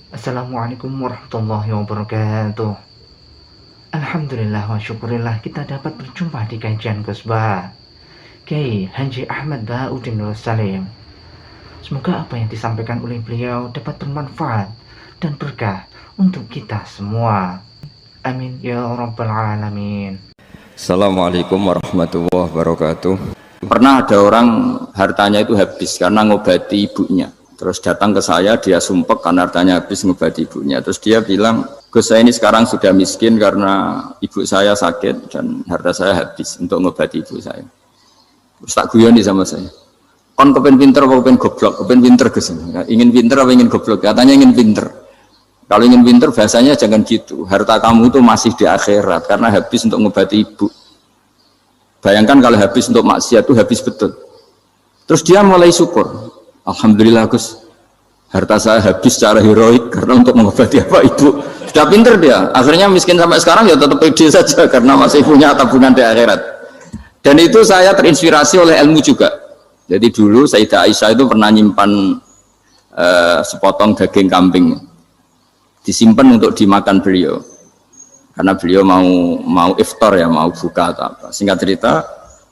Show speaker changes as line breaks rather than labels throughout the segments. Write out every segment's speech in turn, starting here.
Assalamualaikum warahmatullahi wabarakatuh. Alhamdulillah wa syukurillah kita dapat berjumpa di kajian Ghosbah Kiai Haji Ahmad Bauddin Nur Salim. Semoga apa yang disampaikan oleh beliau dapat bermanfaat dan berkah untuk kita semua. Amin ya rabbal alamin.
Assalamualaikum warahmatullahi wabarakatuh. Pernah ada orang hartanya itu habis karena ngobati ibunya. Terus datang ke saya, dia sumpek karena hartanya habis ngobati ibunya. Terus dia bilang, Gus, saya ini sekarang sudah miskin karena ibu saya sakit dan harta saya habis untuk ngobati ibu saya. Terus tak guyoni sama saya. Kon kepen pinter apa kepen goblok? Kepen pinter Gus. Ingin pinter apa ingin goblok? Katanya ingin pinter. Kalau ingin pinter bahasanya jangan gitu. Harta kamu itu masih di akhirat karena habis untuk ngobati ibu. Bayangkan kalau habis untuk maksiat itu habis betul. Terus dia mulai syukur. Alhamdulillah Gus, harta saya habis secara heroik karena untuk mengobati apa ibu. Sudah pinter dia. Akhirnya miskin sampai sekarang ya tetap pede saja karena masih punya tabungan di akhirat. Dan itu saya terinspirasi oleh ilmu juga. Jadi dulu Sayyidah Aisyah itu pernah nyimpan sepotong daging kambing, disimpan untuk dimakan beliau. Karena beliau mau iftar ya, mau buka atau apa. Singkat cerita,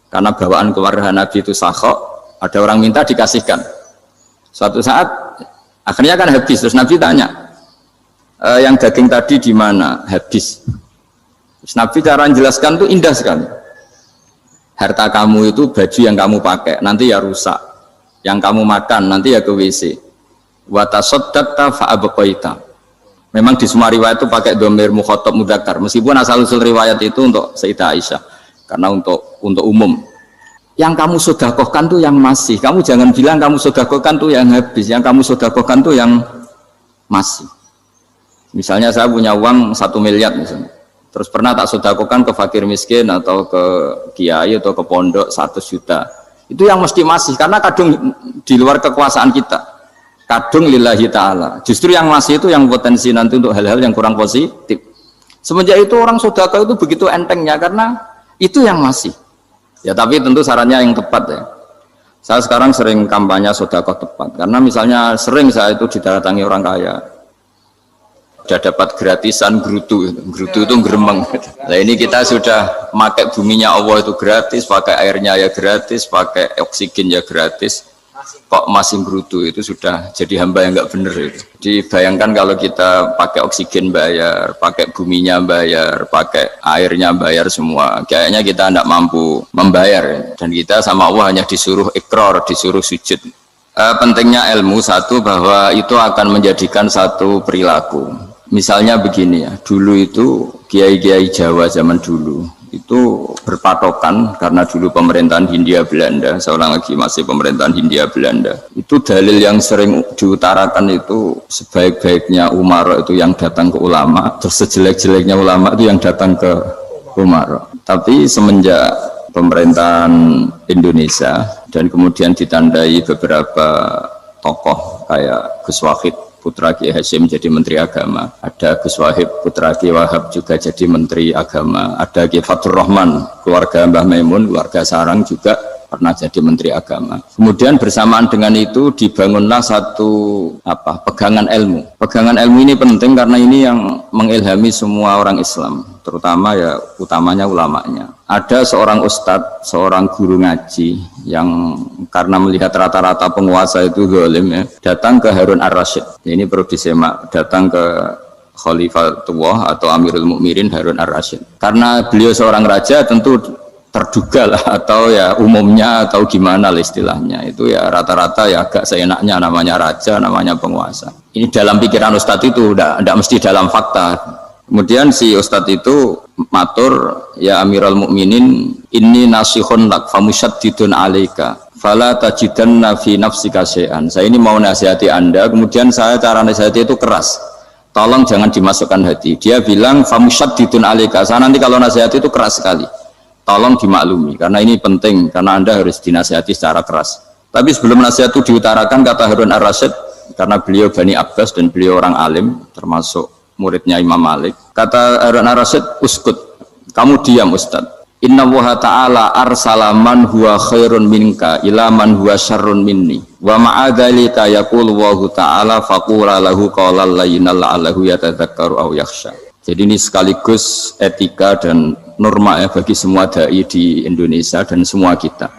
karena bawaan keluarga Nabi itu sakhok, ada orang minta dikasihkan. Suatu saat akhirnya kan habis, terus Nabi tanya, yang daging tadi di mana? Habis. Terus Nabi cara menjelaskan itu indah sekali. Harta kamu itu baju yang kamu pakai, nanti ya rusak. Yang kamu makan, nanti ya ke WC. Wa tasaddaqta fa abqaita. Memang di semua riwayat itu pakai dhamir mukhatab mudzakkar, meskipun asal-usul riwayat itu untuk Sayyidah Aisyah, karena untuk umum. Yang kamu sedekahkan tuh yang masih. Kamu jangan bilang kamu sedekahkan tuh yang habis. Yang kamu sedekahkan tuh yang masih. Misalnya saya punya uang 1 miliar misalnya. Terus pernah tak sedekahkan ke fakir miskin atau ke kiai atau ke pondok 100 juta. Itu yang mesti masih karena kadung di luar kekuasaan kita. Kadung lillahi ta'ala. Justru yang masih itu yang potensi nanti untuk hal-hal yang kurang positif. Semenjak itu orang sedekah itu begitu entengnya karena itu yang masih. Ya tapi tentu sarannya yang tepat ya. Saya sekarang sering kampanye sedekah tepat karena misalnya sering saya itu didatangi orang kaya, sudah dapat gratisan gerutu itu geremeng. Nah ini kita sudah pakai buminya Allah itu gratis, pakai airnya ya gratis, pakai oksigen ya gratis, kok masih gerutu, itu sudah jadi hamba yang nggak bener itu. Dibayangkan kalau kita pakai oksigen bayar, pakai buminya bayar, pakai airnya bayar semua, kayaknya kita tidak mampu membayar dan kita sama Allah hanya disuruh ikrar, disuruh sujud. Pentingnya ilmu satu bahwa itu akan menjadikan satu perilaku. Misalnya begini ya, dulu itu kiai-kiai Jawa zaman dulu itu berpatokan karena dulu pemerintahan Hindia Belanda, seorang lagi masih pemerintahan Hindia Belanda. Itu dalil yang sering diutarakan itu sebaik-baiknya umara itu yang datang ke ulama, terus sejelek-jeleknya ulama itu yang datang ke umara. Tapi semenjak pemerintahan Indonesia dan kemudian ditandai beberapa tokoh kayak Gus Wahid putra Kiai Hasyim jadi Menteri Agama, ada Gus Wahib putra Kiai Wahab juga jadi Menteri Agama, ada Kiai Fatur Rahman keluarga Mbah Maimun, keluarga Sarang juga pernah jadi Menteri Agama. Kemudian bersamaan dengan itu dibangunlah satu pegangan ilmu. Pegangan ilmu ini penting karena ini yang mengilhami semua orang Islam, terutama ya utamanya ulamanya. Ada seorang ustadz, seorang guru ngaji yang karena melihat rata-rata penguasa itu zalim ya, datang ke Harun Ar-Rasyid. Ini perlu disemak, datang ke Khalifatullah atau Amirul Mukminin Harun Ar-Rasyid. Karena beliau seorang raja tentu terduga lah atau ya umumnya atau gimana lah istilahnya. Itu ya rata-rata ya agak seenaknya namanya raja, namanya penguasa. Ini dalam pikiran ustadz itu tidak mesti dalam fakta. Kemudian si ustadz itu matur, ya Amirul Mukminin, inni nasihun lak famusyaddidun alaika fala tajidanna fi nafsika syai'an. Saya ini mau nasihati Anda, kemudian saya cara nasihati itu keras. Tolong jangan dimasukkan hati. Dia bilang famusyaddidun alaika. Saya nanti kalau nasihati itu keras sekali. Tolong dimaklumi karena ini penting karena Anda harus dinasihati secara keras. Tapi sebelum nasihat itu diutarakan, kata Harun Ar-Rasyid, karena beliau Bani Abbas dan beliau orang alim termasuk muridnya Imam Malik, kata Harun Ar-Rasyid, uskut, kamu diam Ustadz, Inna Allaha ta'ala arsala man huwa khairun minka ila man huwa syarrun minni wa ma'adzalika yaqulu Allahu ta'ala faqula lahu qawlan layyinan la'allahu yatadzakkaru aw yakhsha. Jadi ini sekaligus etika dan norma ya bagi semua dai di Indonesia dan semua kita.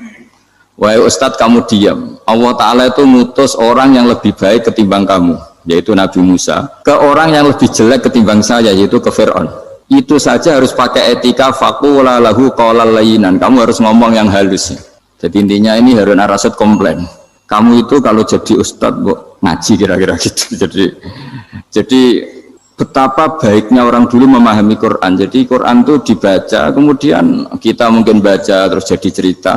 Wahai Ustadz, kamu diam. Allah Ta'ala itu ngutus orang yang lebih baik ketimbang kamu, yaitu Nabi Musa, ke orang yang lebih jelek ketimbang saya, yaitu ke Fir'aun. Itu saja harus pakai etika faqula lahu qawlan layyinan. Kamu harus ngomong yang halus. Jadi intinya ini Harun ar-Rasyid komplain. Kamu itu kalau jadi ustadz kok ngaji kira-kira gitu. Jadi betapa baiknya orang dulu memahami Quran. Jadi Quran itu dibaca, kemudian kita mungkin baca terus jadi cerita.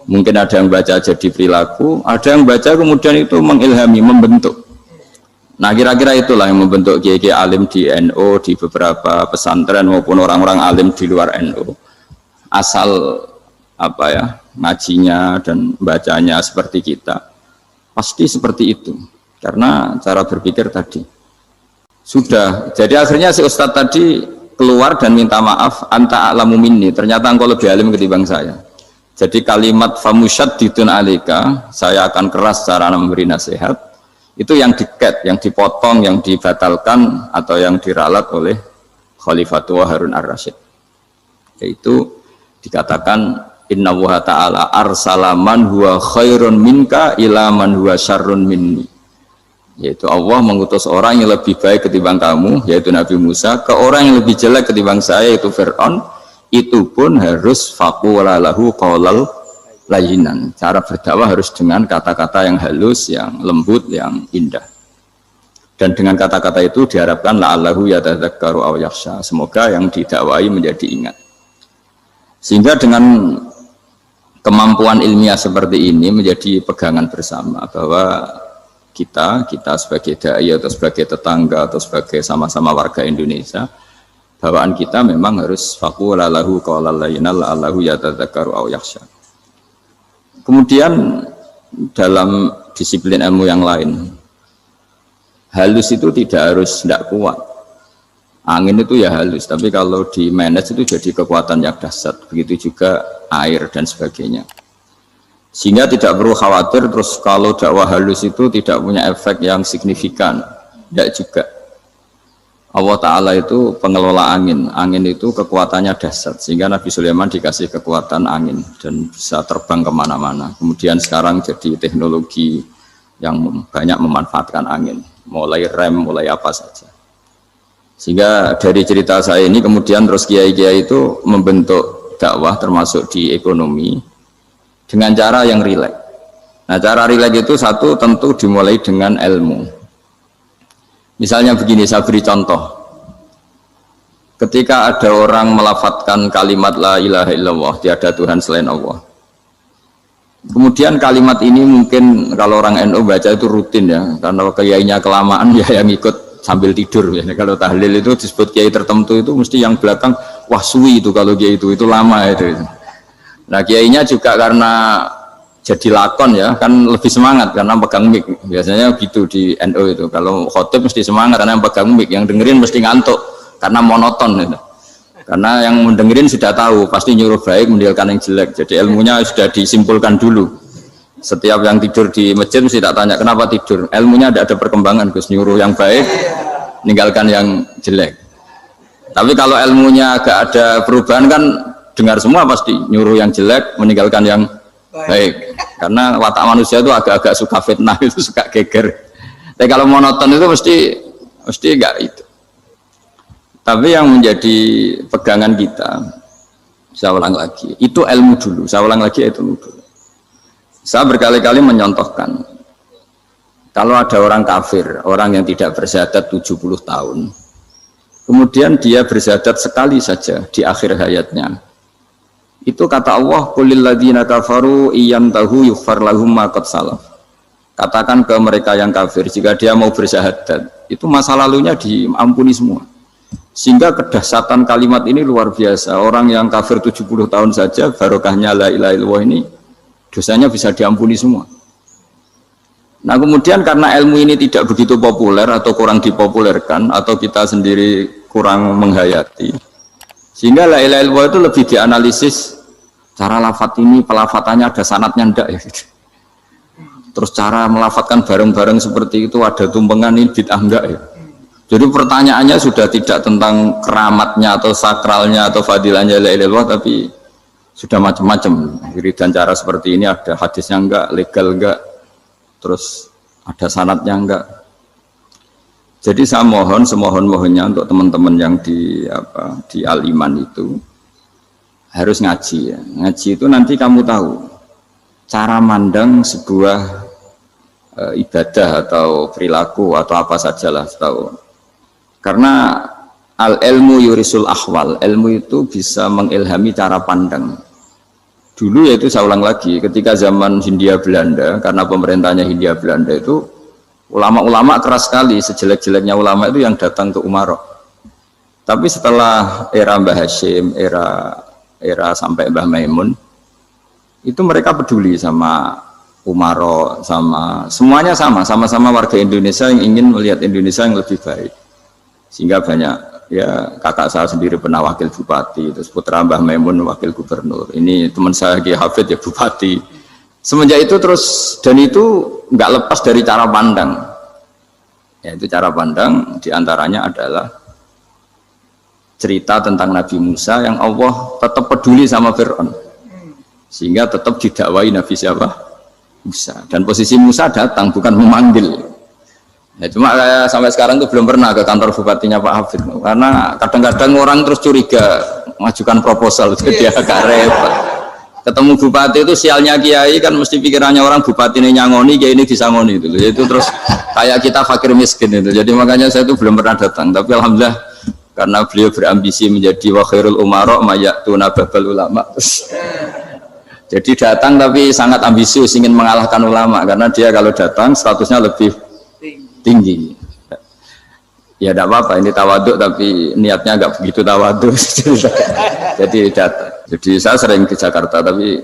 Mungkin ada yang baca jadi perilaku, ada yang baca kemudian itu mengilhami, membentuk. Nah kira-kira itulah yang membentuk kiai-kiai alim di NU, di beberapa pesantren maupun orang-orang alim di luar NU. Asal apa ya, ngajinya dan bacanya seperti kita, pasti seperti itu. Karena cara berpikir tadi sudah. Jadi akhirnya si Ustadz tadi keluar dan minta maaf, anta a'lamu minni, ternyata engkau lebih alim ketimbang saya. Jadi kalimat famusyaddidun alika, saya akan keras cara memberi nasihat. Itu yang diket, yang dipotong, yang dibatalkan atau yang diralat oleh Khalifatullah Harun ar-Rasyid. Yaitu dikatakan Inna Allaha ta'ala arsala man huwa khairun minka ila man huwa syarrun minni. Yaitu Allah mengutus orang yang lebih baik ketimbang kamu, yaitu Nabi Musa, ke orang yang lebih jelek ketimbang saya, yaitu Fir'aun. Itu pun harus faqula lahu qawlan layyinan. Cara berdakwah harus dengan kata-kata yang halus, yang lembut, yang indah. Dan dengan kata-kata itu diharapkan la'allahu yatadzakkaru aw yakhsha. Semoga yang didakwai menjadi ingat. Sehingga dengan kemampuan ilmiah seperti ini menjadi pegangan bersama bahwa kita sebagai dai atau sebagai tetangga atau sebagai sama-sama warga Indonesia, bawaan kita memang harus faqula lahu qawlan layyinan la'allahu yatadzakkaru aw yakhsha. Kemudian dalam disiplin ilmu yang lain, halus itu tidak kuat. Angin itu ya halus, tapi kalau di manage itu jadi kekuatan yang dahsyat. Begitu juga air dan sebagainya. Sehingga tidak perlu khawatir terus kalau dakwah halus itu tidak punya efek yang signifikan. Tidak juga. Allah Ta'ala itu pengelola angin. Angin itu kekuatannya dahsyat, sehingga Nabi Sulaiman dikasih kekuatan angin dan bisa terbang kemana-mana. Kemudian sekarang jadi teknologi yang banyak memanfaatkan angin, mulai rem, mulai apa saja. Sehingga dari cerita saya ini kemudian terus kiai-kiai itu membentuk dakwah termasuk di ekonomi dengan cara yang rileks. Nah cara rileks itu satu tentu dimulai dengan ilmu. Misalnya begini, saya beri contoh. Ketika ada orang melafatkan kalimat la ilaha illallah, tiada Tuhan selain Allah. Kemudian kalimat ini mungkin kalau orang NU baca itu rutin ya, karena kiainya kelamaan ya yang ikut sambil tidur ya. Kalau tahlil itu disebut kiai tertentu itu mesti yang belakang wah suwi itu kalau kiai itu lama itu. Nah kiainya juga karena jadi lakon ya kan lebih semangat karena pegang mic, biasanya gitu di NU itu. Kalau khotib mesti semangat karena yang pegang mic, yang dengerin mesti ngantuk karena monoton gitu. Karena yang mendengerin sudah tahu pasti nyuruh baik meninggalkan yang jelek, jadi ilmunya sudah disimpulkan dulu. Setiap yang tidur di masjid mesti tak tanya kenapa tidur, ilmunya tidak ada perkembangan, Gus, nyuruh yang baik meninggalkan yang jelek. Tapi kalau ilmunya agak ada perubahan kan dengar semua pasti nyuruh yang jelek meninggalkan yang baik, karena watak manusia itu agak-agak suka fitnah, itu suka geger. Tapi kalau monoton itu mesti enggak itu. Tapi yang menjadi pegangan kita, saya ulang lagi, itu ilmu dulu. Saya ulang lagi itu ilmu dulu. Saya berkali-kali menyontohkan, kalau ada orang kafir, orang yang tidak bersyahadat 70 tahun, kemudian dia bersyahadat sekali saja di akhir hayatnya. Itu kata Allah, qulil ladzina kafaru iyyantahu yughfar lahum ma qad salaf. Katakan ke mereka yang kafir, jika dia mau bersyahadat, itu masa lalunya diampuni semua. Sehingga kedahsyatan kalimat ini luar biasa. Orang yang kafir 70 tahun saja, barokahnya la ilaha illallah ini, dosanya bisa diampuni semua. Nah kemudian karena ilmu ini tidak begitu populer atau kurang dipopulerkan, atau kita sendiri kurang menghayati, Sehingga la ilaha illallah itu lebih dianalisis cara lafadz ini, pelafatannya ada sanadnya ndak ya gitu. Terus cara melafatkan bareng-bareng seperti itu ada tumpengan ini bid'ah enggak ya. Jadi pertanyaannya sudah tidak tentang keramatnya atau sakralnya atau fadilahnya la ilaha illallah, tapi sudah macam-macam. Dan cara seperti ini ada hadisnya enggak, legal enggak, terus ada sanadnya enggak. Jadi saya mohon semohon-mohonnya untuk teman-teman yang di Al-Iman itu harus ngaji ya. Ngaji itu nanti kamu tahu cara mandang sebuah ibadah atau perilaku atau apa sajalah tahu. Karena al-ilmu yurisul ahwal, ilmu itu bisa mengilhami cara pandang. Dulu yaitu saya ulang lagi, ketika zaman Hindia Belanda, karena pemerintahnya Hindia Belanda itu ulama-ulama keras sekali, sejelek-jeleknya ulama itu yang datang ke Umaro. Tapi setelah era Mbah Hashim, era sampai Mbah Maimun, itu mereka peduli sama Umaro, semuanya sama-sama warga Indonesia yang ingin melihat Indonesia yang lebih baik. Sehingga banyak, ya kakak saya sendiri pernah wakil bupati, terus putra Mbah Maimun wakil gubernur, ini teman saya Kiai Hafid ya bupati. Semenjak itu terus, dan itu nggak lepas dari cara pandang. Ya, itu cara pandang diantaranya adalah cerita tentang Nabi Musa yang Allah tetap peduli sama Fir'aun, sehingga tetap didakwai Nabi siapa? Musa. Dan posisi Musa datang bukan memanggil. Ya, cuma sampai sekarang tuh belum pernah ke kantor bupatinya Pak Hafid, karena kadang-kadang orang terus curiga mengajukan proposal, jadi agak repot. Ketemu bupati itu sialnya kiai kan mesti pikirannya orang bupati ini nyangoni, kiai ini disangoni itu terus kayak kita fakir miskin itu. Jadi makanya saya itu belum pernah datang, tapi alhamdulillah karena beliau berambisi menjadi wa khairul umara mayatuna babal ulama. Jadi datang tapi sangat ambisius ingin mengalahkan ulama, karena dia kalau datang statusnya lebih tinggi. Ya tidak apa-apa, ini tawaduk tapi niatnya agak begitu tawaduk. Jadi datang. Jadi saya sering ke Jakarta, tapi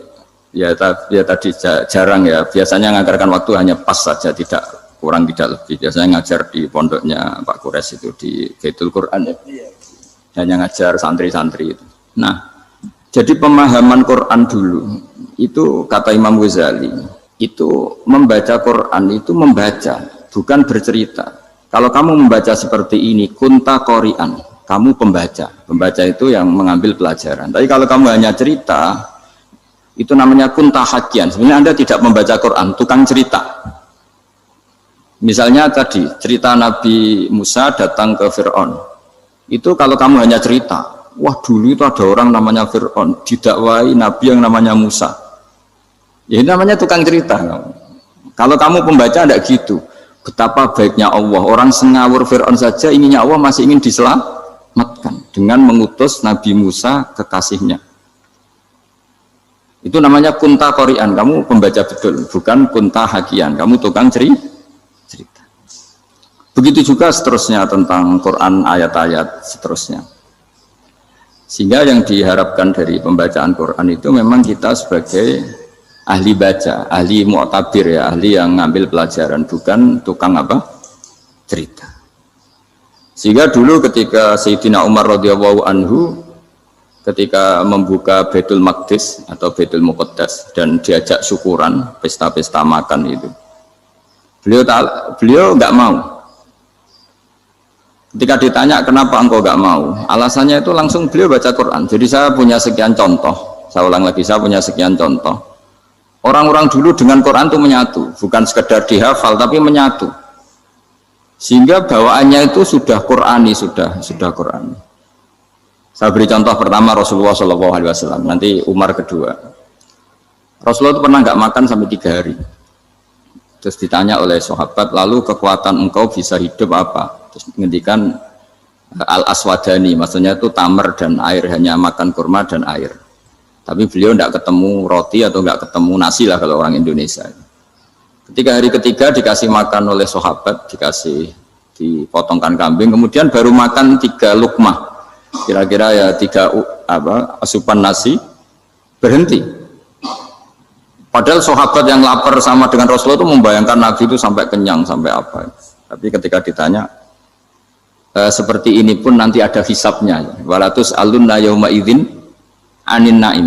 ya tadi jarang ya. Biasanya ngajarkan waktu hanya pas saja, tidak kurang tidak lebih. Biasanya ngajar di pondoknya Pak Kures itu di Baitul Quran ya. Hanya ngajar santri-santri itu. Nah, jadi pemahaman Quran dulu itu kata Imam Ghazali itu membaca Quran itu membaca, bukan bercerita. Kalau kamu membaca seperti ini, kunta qori'an, kamu pembaca. Pembaca itu yang mengambil pelajaran. Tapi kalau kamu hanya cerita, itu namanya kunta hakian. Sebenarnya Anda tidak membaca Quran, tukang cerita. Misalnya tadi, cerita Nabi Musa datang ke Fir'aun. Itu kalau kamu hanya cerita, wah dulu itu ada orang namanya Fir'aun, didakwai Nabi yang namanya Musa. Ya ini namanya tukang cerita. Kalau kamu pembaca tidak gitu. Betapa baiknya Allah, orang sengawur Fir'aun saja inginnya Allah masih ingin diselamatkan dengan mengutus Nabi Musa kekasihnya. Itu namanya kunta qori'an, kamu pembaca betul, bukan kunta hakian, kamu tukang cerita. Begitu juga seterusnya tentang Quran, ayat-ayat seterusnya. Sehingga yang diharapkan dari pembacaan Quran itu memang kita sebagai ahli baca, ahli mu'tabir ya, ahli yang ngambil pelajaran, bukan tukang apa? Cerita. Sehingga dulu ketika Sayyidina Umar radhiyallahu anhu ketika membuka Baitul Maqdis atau Baitul Muqaddas dan diajak syukuran, pesta-pesta makan itu. Beliau nggak mau. Ketika ditanya kenapa engkau nggak mau? Alasannya itu langsung beliau baca Quran. Jadi saya punya sekian contoh. Saya ulang lagi, saya punya sekian contoh. Orang-orang dulu dengan Quran itu menyatu, bukan sekedar dihafal tapi menyatu. Sehingga bawaannya itu sudah Qurani, sudah Qurani. Saya beri contoh pertama Rasulullah SAW, nanti Umar kedua. Rasulullah itu pernah nggak makan sampai 3 hari. Terus ditanya oleh sahabat, lalu kekuatan engkau bisa hidup apa? Terus menghentikan al-aswadani, maksudnya itu tamar dan air, hanya makan kurma dan air. Tapi beliau tidak ketemu roti atau nggak ketemu nasi lah kalau orang Indonesia. Ketika hari ketiga dikasih makan oleh sahabat, dipotongkan kambing, kemudian baru makan 3 lukmah, kira-kira ya 3 asupan nasi, berhenti. Padahal sahabat yang lapar sama dengan Rasulullah itu membayangkan Nabi itu sampai kenyang, sampai apa. Tapi ketika ditanya, seperti ini pun nanti ada hisabnya. Walatus alunna yauma idzin anin naim.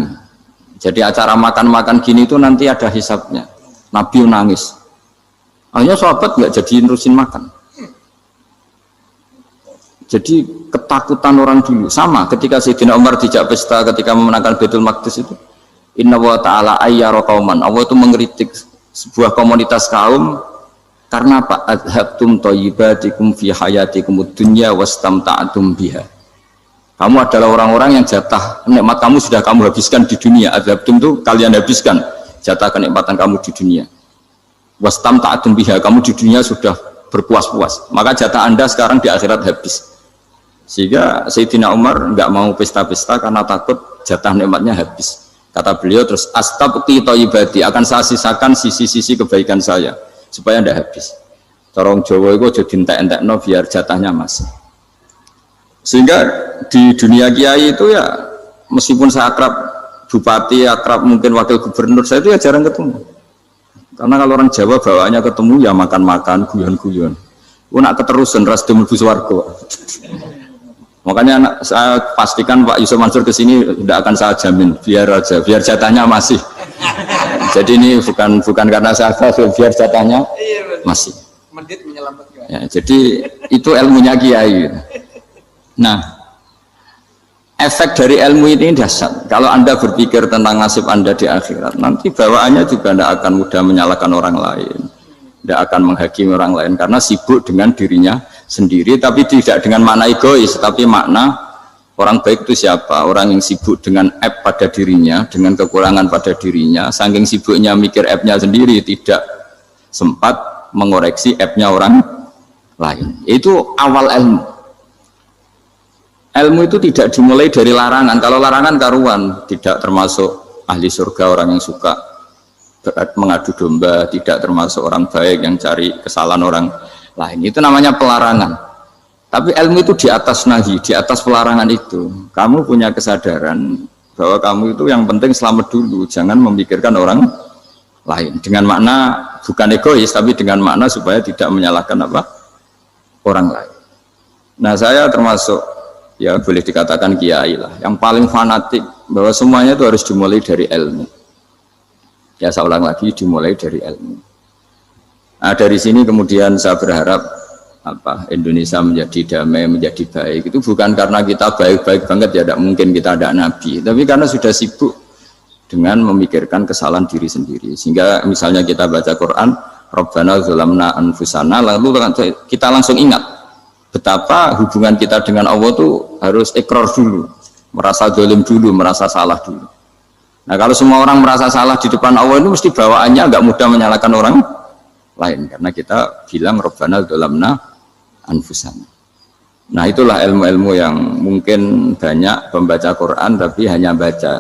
Jadi acara makan-makan gini itu nanti ada hisabnya. Nabi nangis. Akhirnya sahabat nggak jadi nerusin makan. Jadi ketakutan orang dulu sama ketika Sayyidina Umar dijak pesta ketika memenangkan Baitul Maqdis itu. Inna wa ta'ala ayyara qauman. Allah itu mengkritik sebuah komunitas kaum karena apa? Adhabtum thayyibatikum fi hayatikumud dunya wastamta'tum biha. Kamu adalah orang-orang yang jatah nikmat kamu sudah kamu habiskan di dunia. Adhabtum itu kalian habiskan jatah kenikmatan kamu di dunia. Wastamta'tum biha, kamu di dunia sudah berpuas-puas. Maka jatah Anda sekarang di akhirat habis. Sehingga Sayyidina Umar nggak mau pesta-pesta karena takut jatah nikmatnya habis. Kata beliau terus, astabqi thayyibati, akan saya sisakan sisi-sisi kebaikan saya supaya tidak habis. Corong Jawa itu jadi entek-entekno biar jatahnya masih. Sehingga di dunia kiai itu ya meskipun saya akrab bupati, akrab mungkin wakil gubernur, saya itu ya jarang ketemu. Karena kalau orang Jawa bawaannya ketemu ya makan-makan, guyon-guyon. Nak keterusan ras mlebu swarga. Makanya saya pastikan Pak Yusuf Mansur ke sini tidak akan saya jamin, biar aja, biar jatahnya masih. Jadi ini bukan karena saya biar jatahnya masih. Ya, jadi itu ilmunya kiai. Nah, efek dari ilmu ini dahsyat. Kalau Anda berpikir tentang nasib Anda di akhirat, nanti bawaannya juga tidak akan mudah menyalahkan orang lain, tidak akan menghakimi orang lain karena sibuk dengan dirinya sendiri, tapi tidak dengan makna egois, tapi makna orang baik itu siapa? Orang yang sibuk dengan aib pada dirinya, dengan kekurangan pada dirinya, saking sibuknya mikir aibnya sendiri, tidak sempat mengoreksi aibnya orang lain. Itu awal ilmu. Ilmu itu tidak dimulai dari larangan. Kalau larangan karuan, tidak termasuk ahli surga orang yang suka mengadu domba, tidak termasuk orang baik yang cari kesalahan orang lain. Itu namanya pelarangan. Tapi ilmu itu di atas nahi, di atas pelarangan itu. Kamu punya kesadaran bahwa kamu itu yang penting selamat dulu, jangan memikirkan orang lain. Dengan makna bukan egois, tapi dengan makna supaya tidak menyalahkan apa? Orang lain. Nah, saya termasuk ya boleh dikatakan kiai lah, yang paling fanatik bahwa semuanya itu harus dimulai dari ilmu. Ya saya ulang lagi, dimulai dari ilmu. Nah, dari sini kemudian saya berharap Indonesia menjadi damai, menjadi baik. Itu bukan karena kita baik-baik banget ya, tidak mungkin kita ada nabi, tapi karena sudah sibuk dengan memikirkan kesalahan diri sendiri. Sehingga misalnya kita baca Quran, Rabbana zalamna anfusana, lalu kita langsung ingat betapa hubungan kita dengan Allah itu harus ikrar dulu, merasa zalim dulu, merasa salah dulu. Nah, kalau semua orang merasa salah di depan Allah itu mesti bawaannya agak mudah menyalahkan orang lain, karena kita bilang Rabbana zalamna anfusana. Nah, itulah ilmu-ilmu yang mungkin banyak pembaca Quran tapi hanya baca,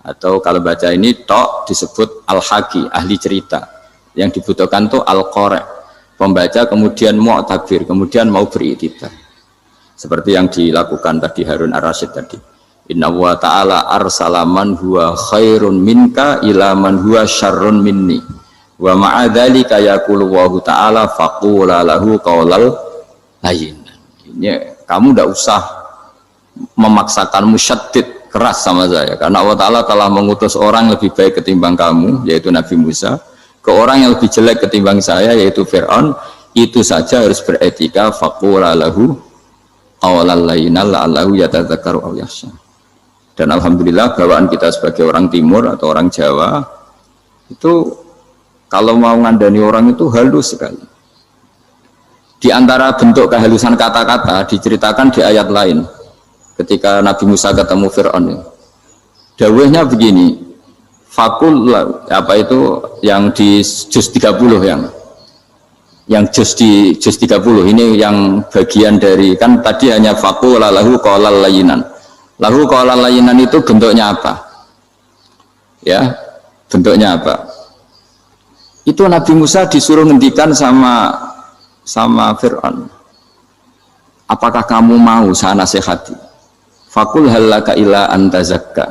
atau kalau baca ini tok disebut al-haqi, ahli cerita. Yang dibutuhkan tuh al-qari', pembaca kemudian mu'tabir, kemudian mau beriktibar. Seperti yang dilakukan tadi Harun Ar-Rasyid tadi. Inna wa ta'ala arsala man huwa khairun minka ila man huwa syarrun minni. Wa ma'adzalika yaqulu wa ta'ala faqula lahu qaulal layyin. Ini kamu tidak usah memaksakan musyaddid keras sama saya, karena Allah Ta'ala telah mengutus orang lebih baik ketimbang kamu, yaitu Nabi Musa, ke orang yang lebih jelek ketimbang saya, yaitu Fir'aun. Itu saja harus beretika. Faqula lahu qaulal layyin la'allahu yatadzakkaru aw yakhsha. Dan alhamdulillah bawaan kita sebagai orang Timur atau orang Jawa itu kalau mau ngandani orang itu halus sekali. Di antara bentuk kehalusan kata-kata diceritakan di ayat lain. Ketika Nabi Musa ketemu Fir'aun, dawuhnya begini, fakul apa itu yang di juz 30 yang juz 30 ini yang bagian dari, kan tadi hanya fakul lahu qaulal layyinan. Lahu qaulal layyinan itu bentuknya apa? Ya, bentuknya apa? Itu Nabi Musa disuruh ngendikan sama Fir'aun, apakah kamu mau saya nasihati? Fakul halaka ila antazakka.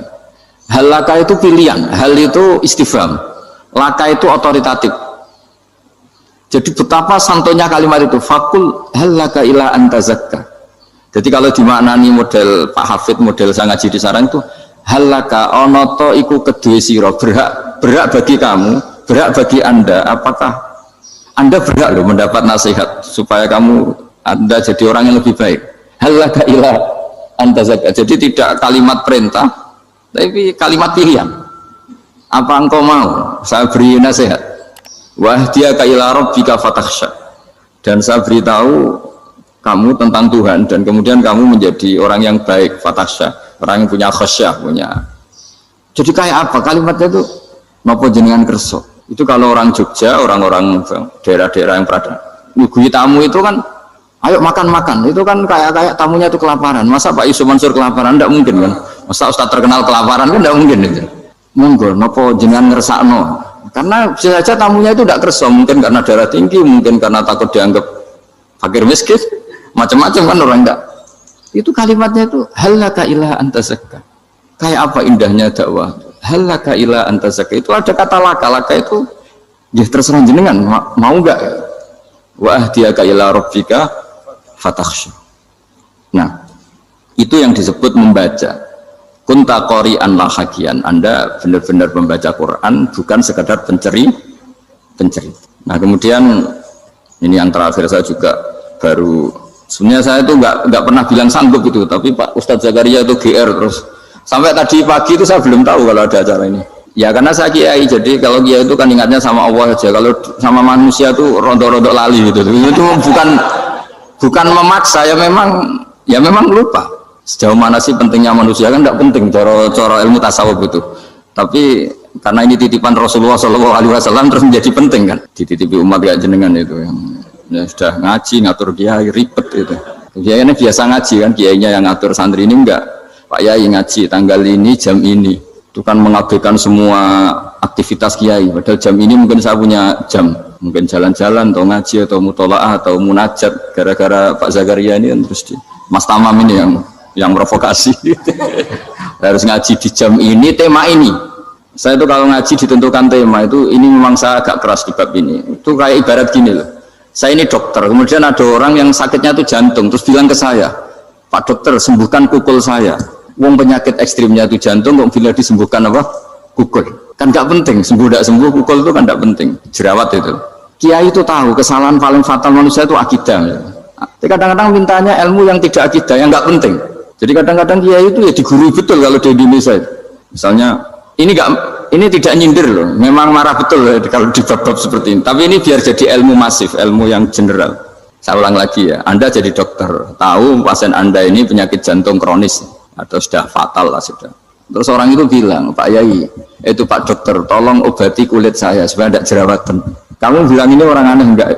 Halaka itu pilihan, hal itu istifham, laka itu otoritatif. Jadi betapa santonya kalimat itu, fakul halaka ila antazakka. Jadi kalau dimaknani model Pak Hafid, model saya ngaji di sarang itu halaka onoto iku kedue siro, berhak bagi kamu, berhak bagi anda, apakah anda berhak loh mendapat nasihat supaya anda jadi orang yang lebih baik. Halaka ila anta zakat. Jadi tidak kalimat perintah tapi kalimat pilihan. Apa engkau mau saya beri nasihat? Wahdiyaka ila rabbika fatakhsha. Dan saya beritahu kamu tentang Tuhan dan kemudian kamu menjadi orang yang baik, fatakhsha, orang yang punya khasyah, punya. Jadi kayak apa kalimatnya itu? Napa jenengan kerso? Itu kalau orang Jogja, orang-orang daerah-daerah yang berada nyugui tamu itu kan ayo makan-makan, itu kan kayak tamunya itu kelaparan. Masa Pak Yusuf Mansur kelaparan? Tidak mungkin kan. Masa Ustadz terkenal kelaparan kan tidak mungkin itu. Monggo napa jenengan ngersakno. Karena bisa saja tamunya itu tidak kerso, mungkin karena darah tinggi, mungkin karena takut dianggap fakir miskin, macam-macam kan orang enggak. Itu kalimatnya itu halaka ila anta zakka. Kayak apa indahnya dakwah. Halaka ila anta zakka. Itu ada kata laka itu ya terserah jenengan mau enggak. Wa ahdiyaka ila rabbika fatakhsha. Nah, itu yang disebut membaca. Kunta qori'an la hakian. Anda benar-benar membaca Quran, bukan sekadar penceri. Nah, kemudian ini yang terakhir saya juga baru sebenarnya saya itu nggak pernah bilang sanggup itu, tapi Pak Ustadz Zakaria itu GR terus sampai tadi pagi itu saya belum tahu kalau ada acara ini. Ya karena saya kiai, jadi kalau kiai itu kan ingatnya sama Allah aja, kalau sama manusia tuh rontok-rontok lali gitu. Itu bukan memaksa, ya memang lupa. Sejauh mana sih pentingnya manusia kan tidak penting cara ilmu tasawuf itu. Tapi karena ini titipan Rasulullah SAW terus menjadi penting kan. Dititipi umat kayak jenengan itu yang ya sudah ngaji ngatur kiai ribet itu. Kiai ini biasa ngaji kan, kiainya yang ngatur, santri ini enggak. Pak Yai ngaji tanggal ini jam ini. Itu kan mengabaikan semua aktivitas kiai. Padahal jam ini mungkin saya punya jam, mungkin jalan-jalan atau ngaji atau mutolaah atau munajat. Gara-gara Pak Zakaria ini kan terus Mas Tamam ini yang provokasi. Harus ngaji di jam ini, tema ini. Saya itu kalau ngaji ditentukan tema itu, ini memang saya agak keras di bab ini. Itu kayak ibarat gini loh. Saya ini dokter, kemudian ada orang yang sakitnya itu jantung, terus bilang ke saya, Pak dokter sembuhkan kukul saya. Wong penyakit ekstrimnya itu jantung, kok bila disembuhkan apa? Kukul. Kan nggak penting, sembuh tidak sembuh, kukul itu kan nggak penting. Jerawat itu. Kiai itu tahu kesalahan paling fatal manusia itu akidah. Tapi kadang-kadang mintanya ilmu yang tidak akidah, yang nggak penting. Jadi kadang-kadang kiai itu ya digurui betul kalau di Indonesia. Misalnya ini tidak nyindir loh, memang marah betul loh kalau di bab-bab seperti ini. Tapi ini biar jadi ilmu masif, ilmu yang general. Saya ulang lagi ya, Anda jadi dokter, tahu pasien Anda ini penyakit jantung kronis atau sudah fatal lah sudah. Terus orang itu bilang, Pak Yai, itu Pak dokter, tolong obati kulit saya supaya tidak jerawatan. Kamu bilang ini orang aneh enggak?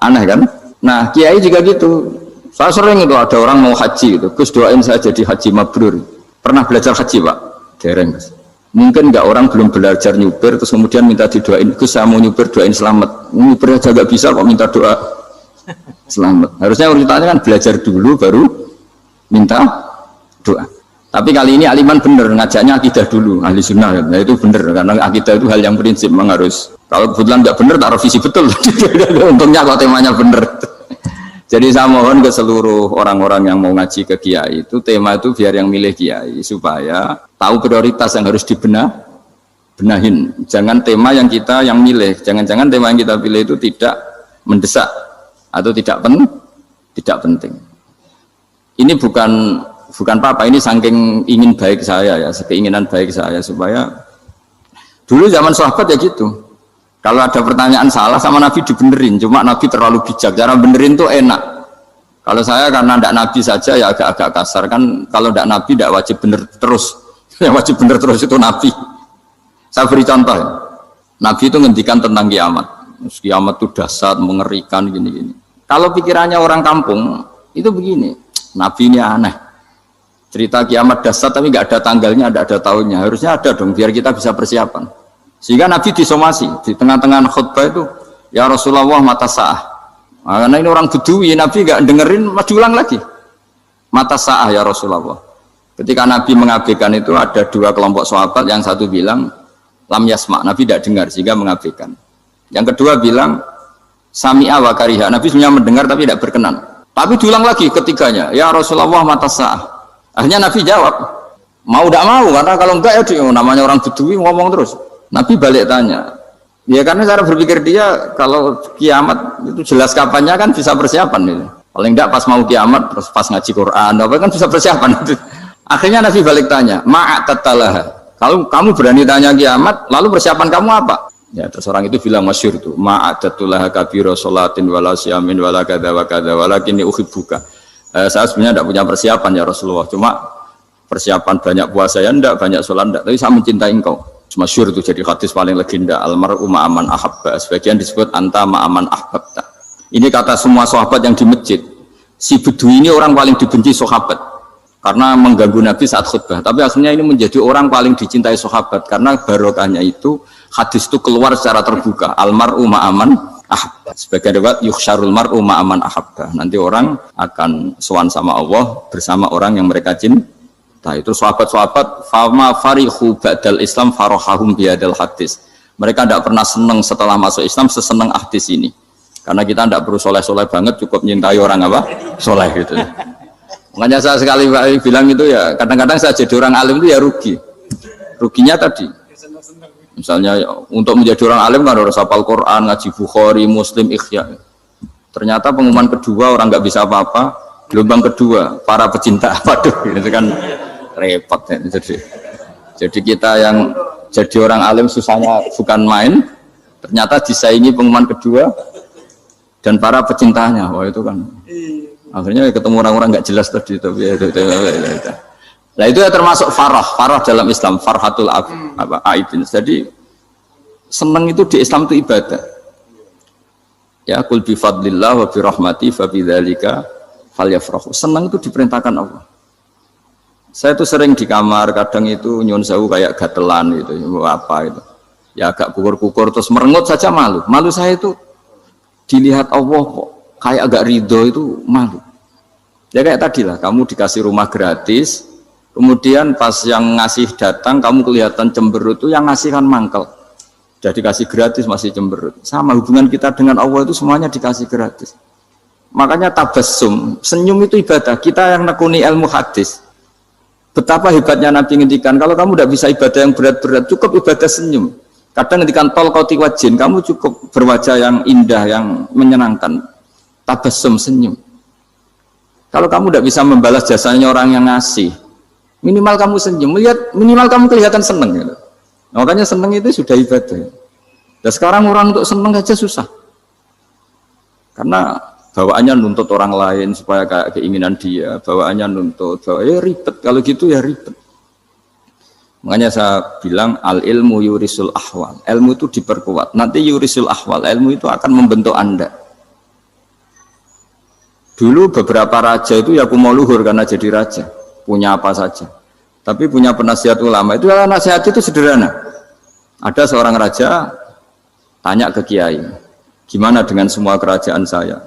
Aneh kan? Nah kiai juga gitu. Saya sering itu ada orang mau haji gitu, Gus doain saya jadi haji mabrur. Pernah belajar haji Pak? Dereng Mas. Mungkin enggak orang belum belajar nyupir terus kemudian minta didoain, Gus saya mau nyupir doain selamat. Nyupir aja enggak bisa kok minta doa selamat. Harusnya urutannya kan belajar dulu baru minta doa. Tapi kali ini aliman bener ngajaknya akidah dulu, ahli sunnah. Nah itu bener karena akidah itu hal yang prinsip memang harus. Kalau kebetulan enggak bener taruh visi betul. Untungnya kalau temanya bener. Jadi saya mohon ke seluruh orang-orang yang mau ngaji ke kiai itu tema itu biar yang milih kiai supaya tahu prioritas yang harus benahin. Jangan tema yang milih, jangan-jangan tema yang kita pilih itu tidak mendesak atau tidak penting. Ini bukan apa-apa, ini saking ingin baik saya ya, keinginan baik saya supaya dulu zaman sahabat ya gitu. Kalau ada pertanyaan salah sama Nabi dibenerin, cuma Nabi terlalu bijak, cara benerin tuh enak. Kalau saya karena tidak Nabi saja ya agak-agak kasar kan, kalau tidak Nabi tidak wajib bener terus, yang wajib bener terus itu Nabi. Saya beri contoh, ya. Nabi itu ngendikan tentang kiamat, kiamat itu dahsyat, mengerikan gini-gini. Kalau pikirannya orang kampung itu begini, Nabi ini aneh. Cerita kiamat dahsyat tapi nggak ada tanggalnya, ada tahunnya, harusnya ada dong biar kita bisa persiapan. Sehingga Nabi disomasi di tengah-tengah khutbah itu, ya Rasulullah mata sa'ah. Nah, karena ini orang Bedui, Nabi nggak dengerin, masih ulang lagi. Mata sa'ah ya Rasulullah. Ketika Nabi mengabaikan itu ada dua kelompok sahabat, yang satu bilang lam yasma, Nabi tidak dengar sehingga mengabaikan. Yang kedua bilang sami'a wa kariha, Nabi sebenarnya mendengar tapi tidak berkenan. Tapi diulang lagi ketiganya, ya Rasulullah mata sa'ah. Akhirnya Nabi jawab, mau tidak mau, karena kalau enggak ya namanya orang Bedui ngomong terus. Nabi balik tanya, ya karena cara berpikir dia kalau kiamat itu jelas kapannya kan bisa persiapan gitu. Paling enggak pas mau kiamat terus pas ngaji Quran, apa kan bisa persiapan itu. Akhirnya Nabi balik tanya, ma'atatalaha. Kalau kamu berani tanya kiamat, lalu persiapan kamu apa? Ya terus orang itu bilang masyhur itu, ma'atatulaha kabira sholatin wala siyamin wala kadza wa kadza walakinni uhibbuka. Saya sebenarnya tidak punya persiapan ya Rasulullah, cuma persiapan banyak puasa ya enggak, banyak sholat enggak, tapi saya mencintai engkau. Masyhur itu jadi hadis paling legenda, almar'u ma'aman ahabba, sebagian disebut anta ma'aman ahbabta. Ini kata semua sahabat yang di masjid. Si Bedui ini orang paling dibenci sahabat karena mengganggu Nabi saat khutbah, tapi akhirnya ini menjadi orang paling dicintai sahabat karena barokahnya itu hadis itu keluar secara terbuka, almar'u ma'aman ahabba. Sebagai riwayat yukhsyarul mar'u ma'aman ahabba. Nanti orang akan sowan sama Allah bersama orang yang mereka cintai. Itu sahabat-sahabat fama farihu ba'dal Islam farahahum biadal hadis. Mereka tidak pernah senang setelah masuk Islam sesenang hadis ini. Karena kita tidak perlu soleh-soleh banget, cukup nyintai orang apa? Soleh gitu. Makanya saya sekali bilang itu ya, kadang-kadang saya jadi orang alim itu ya rugi. Ruginya tadi. Misalnya untuk menjadi orang alim kan harus hafal Quran, ngaji Bukhari, Muslim, Ikhya. Ternyata pengumuman kedua orang nggak bisa apa-apa. Gelombang kedua para pecinta, waduh, itu kan repot ya. Jadi kita yang jadi orang alim susahnya bukan main. Ternyata disaingi pengumuman kedua dan para pecintanya. Wah itu kan. Akhirnya ketemu orang-orang nggak jelas tadi. Tapi itu. Nah itu ya termasuk farah dalam Islam, farhatul aibin. Jadi senang itu di Islam itu ibadah. Ya kul bi fadlillah wa bi rahmati fa bidzalika falyafrahu. Senang itu diperintahkan Allah. Saya itu sering di kamar, kadang itu nyun sewu kayak gatelan itu, apa itu. Ya agak kukur-kukur terus merengut saja malu. Malu saya itu dilihat Allah kok kayak agak ridho itu malu. Ya kayak tadi lah, kamu dikasih rumah gratis. Kemudian pas yang ngasih datang, kamu kelihatan cemberut, itu yang ngasih kan mangkel. Jadi dikasih gratis masih cemberut. Sama hubungan kita dengan Allah itu semuanya dikasih gratis. Makanya tabassum, senyum itu ibadah. Kita yang nekuni ilmu hadis. Betapa hebatnya Nabi ngendikan, kalau kamu tidak bisa ibadah yang berat-berat, cukup ibadah senyum. Kadang ngendikan tol qati wajhin, kamu cukup berwajah yang indah, yang menyenangkan. Tabassum, senyum. Kalau kamu tidak bisa membalas jasanya orang yang ngasih, minimal kamu senyum, minimal kamu kelihatan seneng gitu. Makanya seneng itu sudah ibadah. Dan sekarang orang untuk seneng aja susah. Karena bawaannya nuntut orang lain supaya kayak keinginan dia, bawaannya nuntut, ya ribet. Kalau gitu ya ribet. Makanya saya bilang al ilmu yurisul ahwal. Ilmu itu diperkuat. Nanti yurisul ahwal, ilmu itu akan membentuk Anda. Dulu beberapa raja itu ya mau luhur karena jadi raja. Punya apa saja, tapi punya penasihat ulama itu nasihat itu sederhana. Ada seorang raja tanya ke kiai, gimana dengan semua kerajaan saya?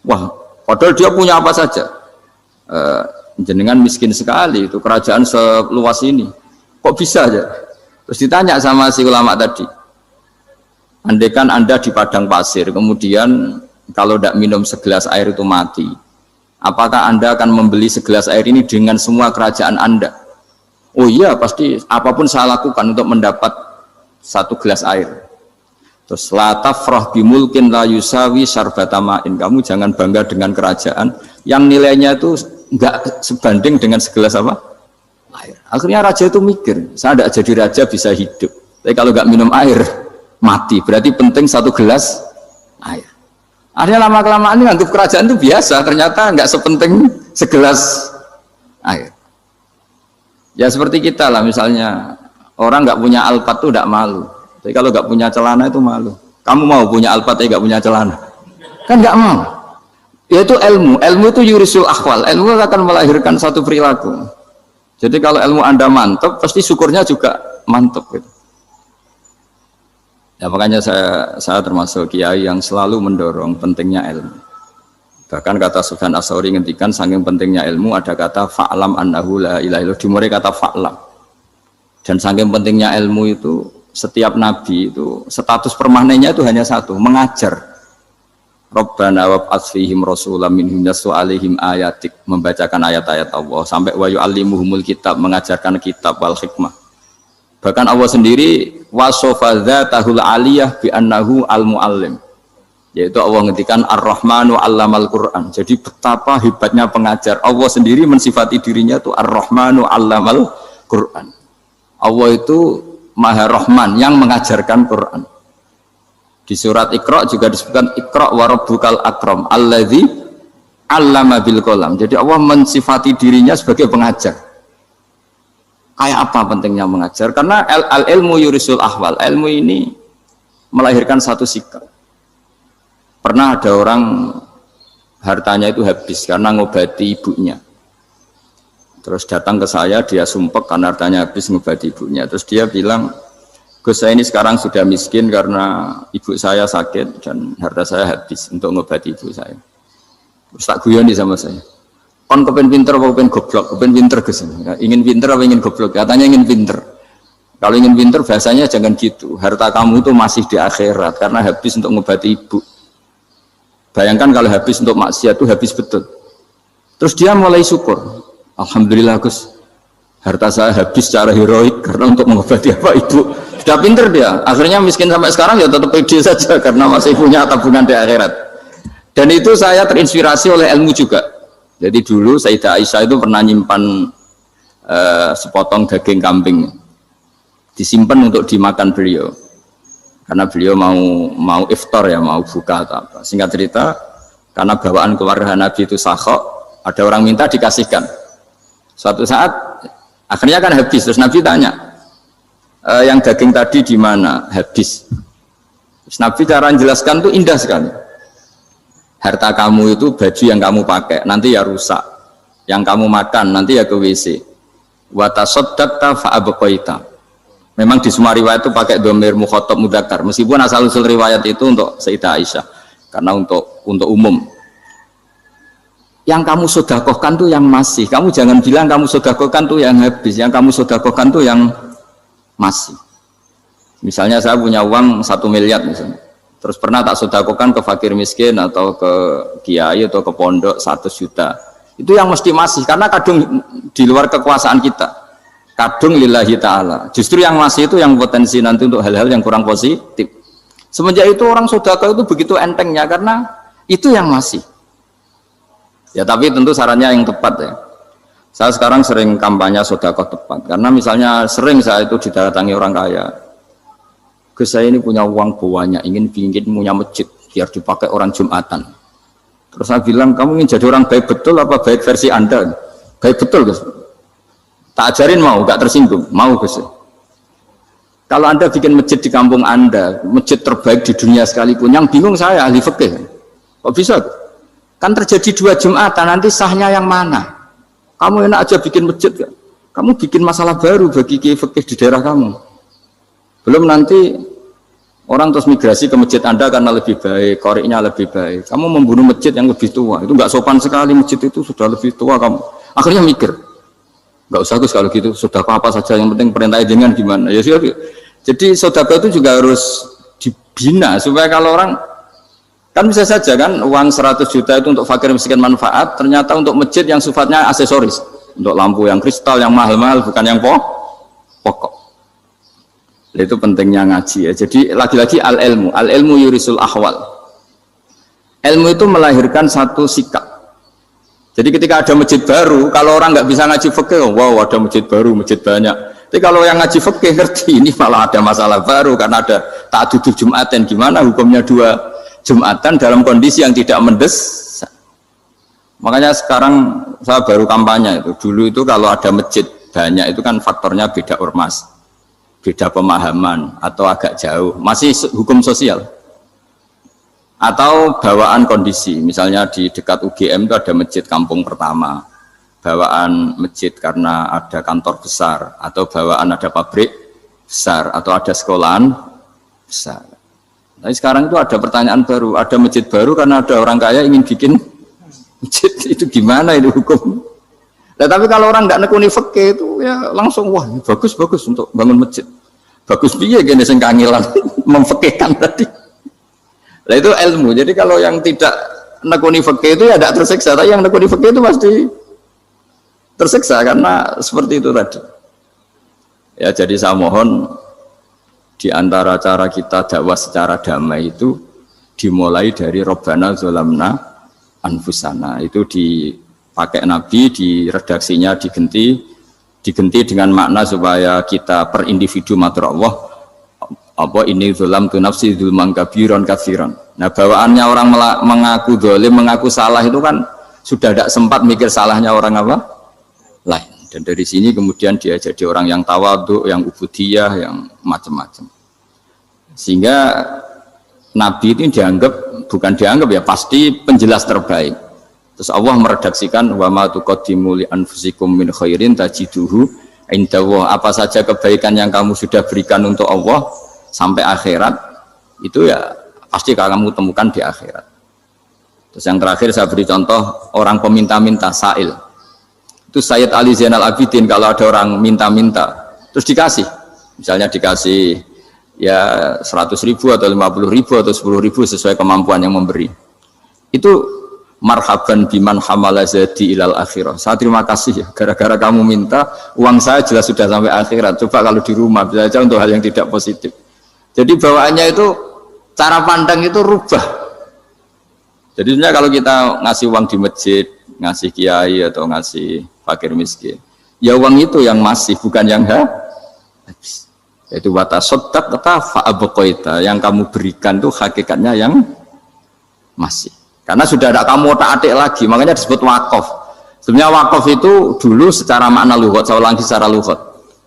Wah, padahal dia punya apa saja. Jenengan miskin sekali, itu kerajaan seluas ini, kok bisa aja? Terus ditanya sama si ulama tadi, andaikan Anda di padang pasir, kemudian kalau tidak minum segelas air itu mati, apakah Anda akan membeli segelas air ini dengan semua kerajaan Anda? Oh iya, pasti apapun saya lakukan untuk mendapat satu gelas air. Terus la tafrah bimulkin la yusawi syarbatama'in. Kamu jangan bangga dengan kerajaan yang nilainya itu enggak sebanding dengan segelas apa? Air. Akhirnya raja itu mikir, saya tidak jadi raja bisa hidup. Tapi kalau enggak minum air, mati. Berarti penting satu gelas air. Akhirnya lama-kelamaan ini anggap kerajaan itu biasa, ternyata nggak sepenting segelas air. Ya seperti kita lah, misalnya orang nggak punya alpat itu nggak malu, tapi kalau nggak punya celana itu malu. Kamu mau punya alpat tapi nggak punya celana, kan nggak mau. Yaitu ilmu itu yurisul akhwal, ilmu akan melahirkan satu perilaku. Jadi kalau ilmu Anda mantap, pasti syukurnya juga mantap gitu. Ya makanya saya termasuk kiai yang selalu mendorong pentingnya ilmu. Bahkan kata Sufyan Ats-Tsauri ngendikan saking pentingnya ilmu ada kata fa'lam annahu la ilaha illallah, dimulai kata fa'lam. Dan saking pentingnya ilmu itu setiap nabi itu status permanennya itu hanya satu, mengajar. Rabbana wab'ats fihim rasulam minhum yatlu 'alaihim ayatik, membacakan ayat-ayat Allah sampai wa yu'allimuhumul kitab, mengajarkan kitab wal hikmah. Bahkan Allah sendiri wasofa dzatahul 'aliyah bi annahu al-muallim, yaitu Allah ngendikan Ar-Rahmanu 'allamal Qur'an. Jadi betapa hebatnya pengajar. Allah sendiri mensifati dirinya itu Ar-Rahmanu 'allamal Qur'an. Allah itu Maha Rahman yang mengajarkan Quran. Di surat Iqra juga disebutkan Iqra wa rabbukal akram alladzi 'allama bil qalam. Jadi Allah mensifati dirinya sebagai pengajar. Kayak apa pentingnya mengajar? Karena al-ilmu yurisul ahwal. Ilmu ini melahirkan satu sikap. Pernah ada orang hartanya itu habis karena ngobati ibunya. Terus datang ke saya, dia sumpek karena hartanya habis ngobati ibunya. Terus dia bilang, Gus, saya ini sekarang sudah miskin karena ibu saya sakit dan harta saya habis untuk ngobati ibu saya. Terus tak guyoni sama saya. Kon kepen pinter apa kepen goblok? Kepen pinter Gus. Ingin pinter apa ingin goblok? Katanya ingin pinter. Kalau ingin pinter bahasanya jangan gitu. Harta kamu itu masih di akhirat karena habis untuk ngobati ibu. Bayangkan kalau habis untuk maksiat itu habis betul. Terus dia mulai syukur. Alhamdulillah Gus, harta saya habis secara heroik karena untuk mengobati apa ibu. Sudah pinter dia, akhirnya miskin sampai sekarang ya tetap pede saja karena masih punya tabungan di akhirat. Dan itu saya terinspirasi oleh ilmu juga. Jadi dulu Sayyidah Aisyah itu pernah nyimpan sepotong daging kambing, disimpan untuk dimakan beliau, karena beliau mau iftar ya, mau buka atau apa. Singkat cerita, karena bawaan keluarga Nabi itu sakhok, ada orang minta dikasihkan. Suatu saat akhirnya kan habis, terus Nabi tanya, yang daging tadi di mana? Habis. Terus Nabi cara menjelaskan tuh indah sekali. Harta kamu itu baju yang kamu pakai nanti ya rusak, yang kamu makan nanti ya ke WC. Wa tasaddaqta fa abqaita. Memang di semua riwayat itu pakai dhamir mukhatab mudzakkar, meskipun asal usul riwayat itu untuk Sayyidah Aisyah karena untuk umum. Yang kamu sedekahkan tuh yang masih. Kamu jangan bilang kamu sedekahkan tuh yang habis. Yang kamu sedekahkan tuh yang masih. Misalnya saya punya uang 1 miliar misalnya. Terus pernah tak sedekahkan ke fakir miskin atau ke kiai atau ke pondok 100 juta. Itu yang mesti masih karena kadung di luar kekuasaan kita. Kadung lillahi ta'ala. Justru yang masih itu yang potensi nanti untuk hal-hal yang kurang positif. Semenjak itu orang sedekah itu begitu entengnya karena itu yang masih. Ya tapi tentu sarannya yang tepat ya. Saya sekarang sering kampanye sedekah tepat karena misalnya sering saya itu didatangi orang kaya. Gus, saya ini punya uang banyak, ingin punya masjid biar dipakai orang Jumatan. Terus saya bilang, kamu ingin jadi orang baik betul apa baik versi Anda? Baik betul Gus. Tak ajarin mau, gak tersinggung, mau Gus. Kalau Anda bikin masjid di kampung Anda, masjid terbaik di dunia sekalipun, yang bingung saya ahli fikih. Kok bisa? Kan terjadi 2 Jumatan, nanti sahnya yang mana? Kamu enak aja bikin masjid kan? Kamu bikin masalah baru bagi kiai fikih di daerah kamu. Belum nanti orang terus migrasi ke masjid Anda karena lebih baik, koriknya lebih baik. Kamu membunuh masjid yang lebih tua, itu nggak sopan sekali, masjid itu sudah lebih tua kamu. Akhirnya mikir, nggak usah Gus kalau gitu, sedekah apa saja yang penting perintah dengan gimana. Ya sudah. Jadi sedekah itu juga harus dibina supaya kalau orang kan bisa saja kan uang 100 juta itu untuk fakir miskin manfaat, ternyata untuk masjid yang sifatnya aksesoris, untuk lampu yang kristal yang mahal-mahal bukan yang pokok. Itu pentingnya ngaji ya. Jadi lagi-lagi al-ilmu yurisul ahwal. Ilmu itu melahirkan satu sikap. Jadi ketika ada masjid baru, kalau orang nggak bisa ngaji fikih, wow ada masjid baru, masjid banyak. Tapi kalau yang ngaji fikih ngerti ini malah ada masalah baru karena ada ta'addud Jumatan. Gimana hukumnya 2 Jumatan dalam kondisi yang tidak mendesak. Makanya sekarang saya baru kampanye itu. Dulu itu kalau ada masjid banyak itu kan faktornya beda ormas, beda pemahaman atau agak jauh, masih hukum sosial atau bawaan kondisi. Misalnya di dekat UGM itu ada masjid kampung pertama, bawaan masjid karena ada kantor besar atau bawaan ada pabrik besar atau ada sekolahan besar. Tapi sekarang itu ada pertanyaan baru, ada masjid baru karena ada orang kaya ingin bikin masjid, itu gimana itu hukum? Nah, tapi kalau orang nggak nekuni fikih itu ya langsung wah bagus untuk bangun masjid. Bagus piye gini sing kangelan memfikihkan tadi. Lah itu ilmu. Jadi kalau yang tidak nekuni fikih itu ya tidak tersiksa, tapi yang nekuni fikih itu pasti tersiksa karena seperti itu tadi. Ya jadi saya mohon di antara cara kita dakwah secara damai itu dimulai dari Robbana Zolamna Anfusana, itu dipakai Nabi, di redaksinya diganti dengan makna supaya kita per individu matur Allah apa ini zolam tu nafsi zulman kabiron kafiron. Nah bawaannya orang mengaku dolim, mengaku salah itu kan sudah tidak sempat mikir salahnya orang apa lain, dan dari sini kemudian dia jadi orang yang tawadhu, yang ubudiyah, yang macam-macam, sehingga Nabi ini bukan dianggap ya, pasti penjelas terbaik. Terus Allah meredaksikan wa ma tuqaddimu li anfusikum min khairin tajiduhu indallah, apa saja kebaikan yang kamu sudah berikan untuk Allah sampai akhirat itu ya pasti kamu temukan di akhirat. Terus yang terakhir saya beri contoh orang peminta-minta, sa'il. Itu Sayyid Ali Zainal Abidin kalau ada orang minta-minta terus dikasih, misalnya dikasih ya 100.000 atau 50.000 atau 10.000 sesuai kemampuan yang memberi, itu marhaban biman hamala zadi ilal akhirah, saya terima kasih ya gara-gara kamu minta uang saya jelas sudah sampai akhirat. Coba kalau di rumah bisa saja untuk hal yang tidak positif. Jadi bawaannya itu cara pandang itu rubah. Jadi sebenarnya kalau kita ngasih uang di masjid, ngasih kiai atau ngasih fakir miskin, ya uang itu yang masih, bukan yang habis. Itu watasodak kata fa'abqaita, yang kamu berikan tuh hakikatnya yang masih. Karena sudah ada kamu otak-atik lagi, makanya disebut wakaf. Sebenarnya wakaf itu dulu secara makna lughat, saya ulangi secara lughat,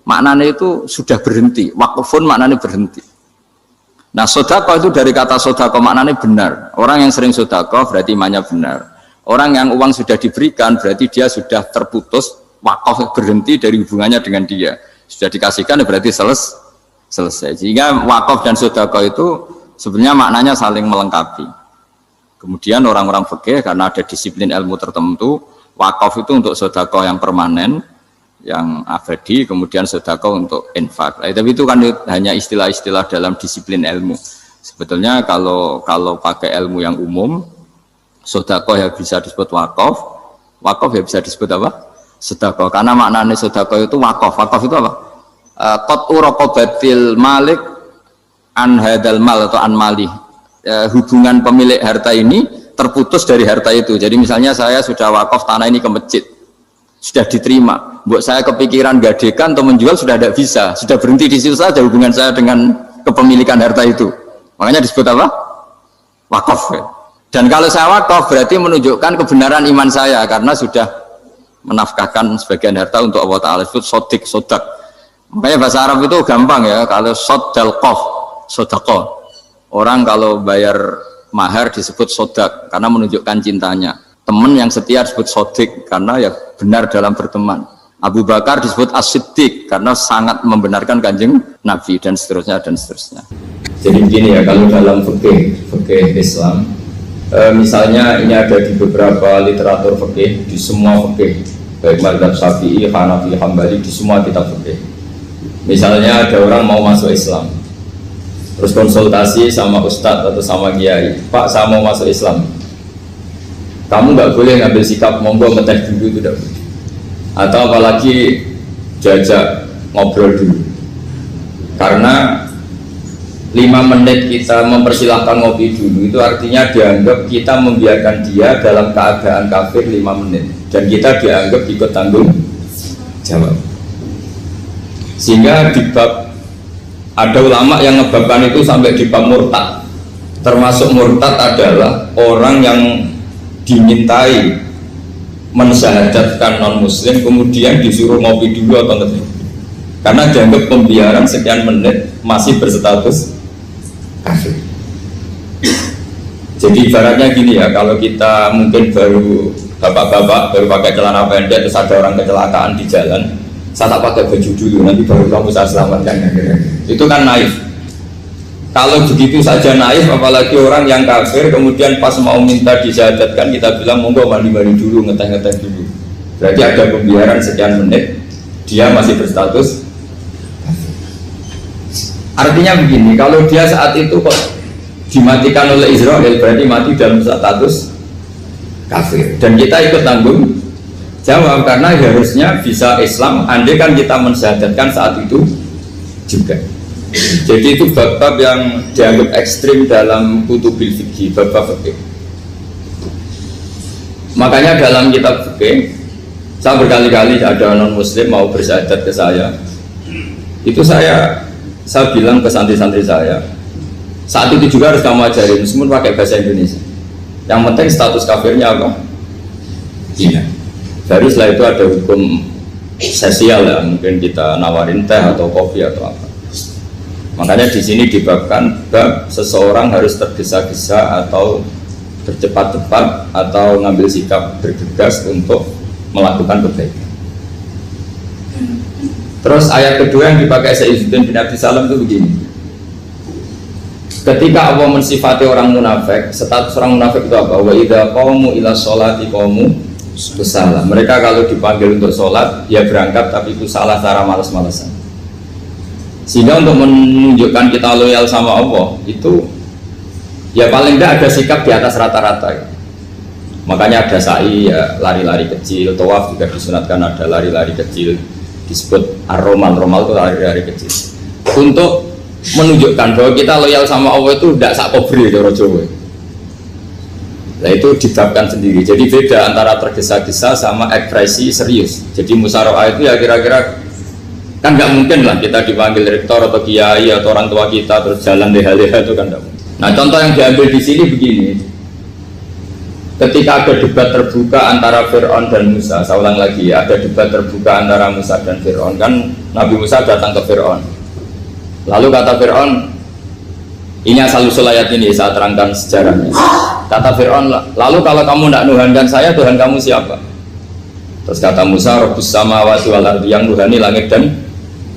maknanya itu sudah berhenti. Wakafun maknanya berhenti. Nah sodako itu dari kata sodako maknanya benar. Orang yang sering sodako berarti imannya benar. Orang yang uang sudah diberikan berarti dia sudah terputus, wakaf berhenti dari hubungannya dengan dia. Sudah dikasihkan berarti selesai. Sehingga wakaf dan sodako itu sebenarnya maknanya saling melengkapi. Kemudian orang-orang fikih karena ada disiplin ilmu tertentu, wakaf itu untuk sodako yang permanen, yang abadi, kemudian sedekah untuk infak. Tapi itu kan hanya istilah-istilah dalam disiplin ilmu. Sebetulnya kalau pakai ilmu yang umum, sedekah ya bisa disebut wakaf, wakaf ya bisa disebut apa? Sedekah. Karena maknanya sedekah itu wakaf. Wakaf itu apa? Qat'u raqabatil malik an hadal mal atau an mali. Hubungan pemilik harta ini terputus dari harta itu. Jadi misalnya saya sudah wakaf tanah ini ke masjid, sudah diterima. Buat saya kepikiran gadekan atau menjual sudah tidak bisa, sudah berhenti di situ saja hubungan saya dengan kepemilikan harta itu. Makanya disebut apa? Wakaf. Dan kalau saya wakaf berarti menunjukkan kebenaran iman saya karena sudah menafkahkan sebagian harta untuk Allah Ta'ala. Disebut sodik, sodak. Makanya bahasa Arab itu gampang ya, kalau sodalqoh, sodako. Orang kalau bayar mahar disebut sodak karena menunjukkan cintanya. Teman yang setia disebut sodik karena ya benar dalam berteman. Abu Bakar disebut as-siddiq karena sangat membenarkan kanjeng Nabi, dan seterusnya dan seterusnya. Jadi begini ya, kalau dalam fikih Islam, misalnya ini ada di beberapa literatur fikih, di semua fikih, baik mazhab Syafi'i, Hanafi, Hambali, di semua kitab fikih. Misalnya ada orang mau masuk Islam, terus konsultasi sama ustadz atau sama kiai, Pak saya mau masuk Islam, kamu nggak boleh ngambil sikap monggo ngeteh dulu, itu tidak boleh. Atau apalagi jajak ngobrol dulu, karena 5 menit kita mempersilahkan ngopi dulu itu artinya dianggap kita membiarkan dia dalam keadaan kafir 5 menit dan kita dianggap ikut tanggung jawab. Sehingga di bab, ada ulama yang ngebabkan itu sampai di bab murtad. Termasuk murtad adalah orang yang dimintai mensyahadatkan non muslim kemudian disuruh ngopi dulu atau ngeteh, karena dianggap pembiaran sekian menit masih berstatus kafir. Jadi ibaratnya gini ya, kalau kita mungkin baru bapak-bapak baru pakai celana pendek terus ada orang kecelakaan di jalan, saya tak pakai baju dulu nanti baru kamu saya selamatkan, itu kan naif. Kalau begitu saja naif, apalagi orang yang kafir kemudian pas mau minta disyahadatkan kita bilang monggo mandi-mandi dulu, ngeteh-ngeteh dulu, berarti ada pembiaran sekian menit dia masih berstatus. Artinya begini, kalau dia saat itu kok dimatikan oleh Israel berarti mati dalam status kafir, dan kita ikut tanggung jawab karena harusnya bisa Islam andai kan kita mensyahadatkan saat itu juga. Jadi itu bab-bab yang dianggap ekstrim dalam kutubil fikih, bab-bab fikih. Makanya dalam kitab fikih saya berkali-kali ada non muslim mau bersyahadat ke saya, itu saya bilang ke santri-santri saya, saat itu juga harus kamu ajarin meskipun pakai bahasa Indonesia, yang penting status kafirnya apa? Iya. Baru setelah itu ada hukum sosial ya, mungkin kita nawarin teh atau kopi atau apa. Makanya di sini dibabkan bab seseorang harus tergesa-gesa atau bercepat-cepat atau ngambil sikap bergegas untuk melakukan kebaikan. Terus ayat kedua yang dipakai Sayyidina bin Abi Salam itu begini. Ketika Allah mensifati orang munafik, status orang munafik itu apa? Wa idza qamu ila sholati qamu kusala. Mereka kalau dipanggil untuk sholat, ya berangkat tapi itu salah cara malas-malasan. Sehingga untuk menunjukkan kita loyal sama Allah itu ya paling tidak ada sikap di atas rata-rata ya. Makanya ada sa'i ya, lari-lari kecil, tawaf juga disunatkan ada lari-lari kecil, disebut ar-romal, romal itu lari-lari kecil untuk menunjukkan bahwa kita loyal sama Allah itu tidak sak kobri cara Jawa. Nah itu dibabkan sendiri. Jadi beda antara tergesa-gesa sama ekspresi serius. Jadi musyawarah itu ya kira-kira kan nggak mungkin lah kita dipanggil rektor atau kiai atau orang tua kita terus jalan leha-leha, itu kan nggak mungkin. Nah contoh yang diambil di sini begini. Ketika ada debat terbuka antara Fir'aun dan Musa, saya ulang lagi ya, ada debat terbuka antara Musa dan Fir'aun, kan Nabi Musa datang ke Fir'aun. Lalu kata Fir'aun, ini asal-usul ayat ini saya terangkan sejarahnya. Kata Fir'aun, lalu kalau kamu tidak nuhankan saya, Tuhan kamu siapa? Terus kata Musa, Rabbus samawati wal ardi, yang nuhani langit dan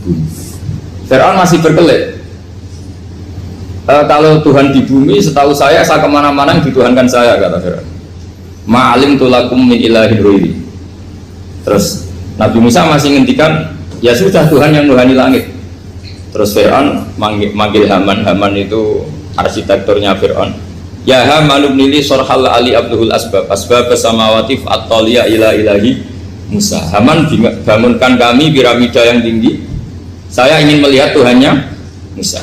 bumi. Fir'aun masih berkelit. Kalau Tuhan di bumi, setahu saya kemana-mana yang dituhankan saya, kata Fir'aun. Ma'alim tulakum min ilahi ghairi. Terus Nabi Musa masih ngendikan, ya sudah Tuhan yang nuhani langit. Terus Fir'aun manggil Haman. Haman itu arsitekturnya Fir'aun. Ya Haman ibnili sorhal ali abduhul asbab samawati fa'attaliya ila ilahi Musa. Haman bangunkan kami piramida yang tinggi, saya ingin melihat Tuhannya Musa.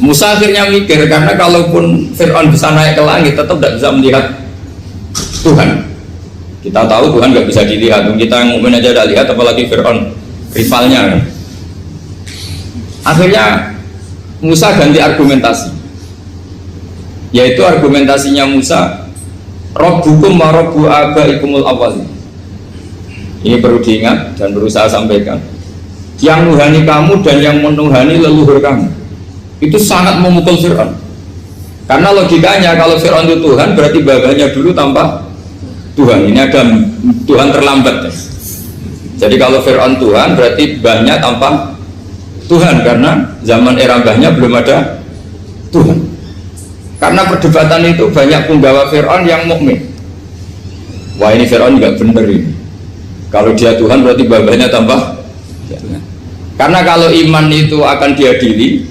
Musa akhirnya mikir, karena kalaupun Fir'aun bisa naik ke langit tetap tidak bisa melihat Tuhan. Kita tahu Tuhan nggak bisa dilihat, kita yang mukmin aja tidak lihat, apalagi Fir'aun rivalnya kan? Akhirnya Musa ganti argumentasi, yaitu argumentasinya Musa, Rabbukum wa Rabbu abaikumul awwalin. Ini perlu diingat dan perlu saya sampaikan, yang nuhani kamu dan yang menuhani leluhur kamu. Itu sangat memukul Fir'aun, karena logikanya kalau Fir'aun itu Tuhan berarti babanya dulu tanpa Tuhan. Ini ada Tuhan terlambat ya. Jadi kalau Fir'aun Tuhan berarti mbahnya tanpa Tuhan, karena zaman era mbahnya belum ada Tuhan. Karena perdebatan itu banyak penggawa Fir'aun yang mukmin. Wah ini Fir'aun nggak bener ini, kalau dia Tuhan berarti babanya tanpa Tuhan. Karena kalau iman itu akan diadili,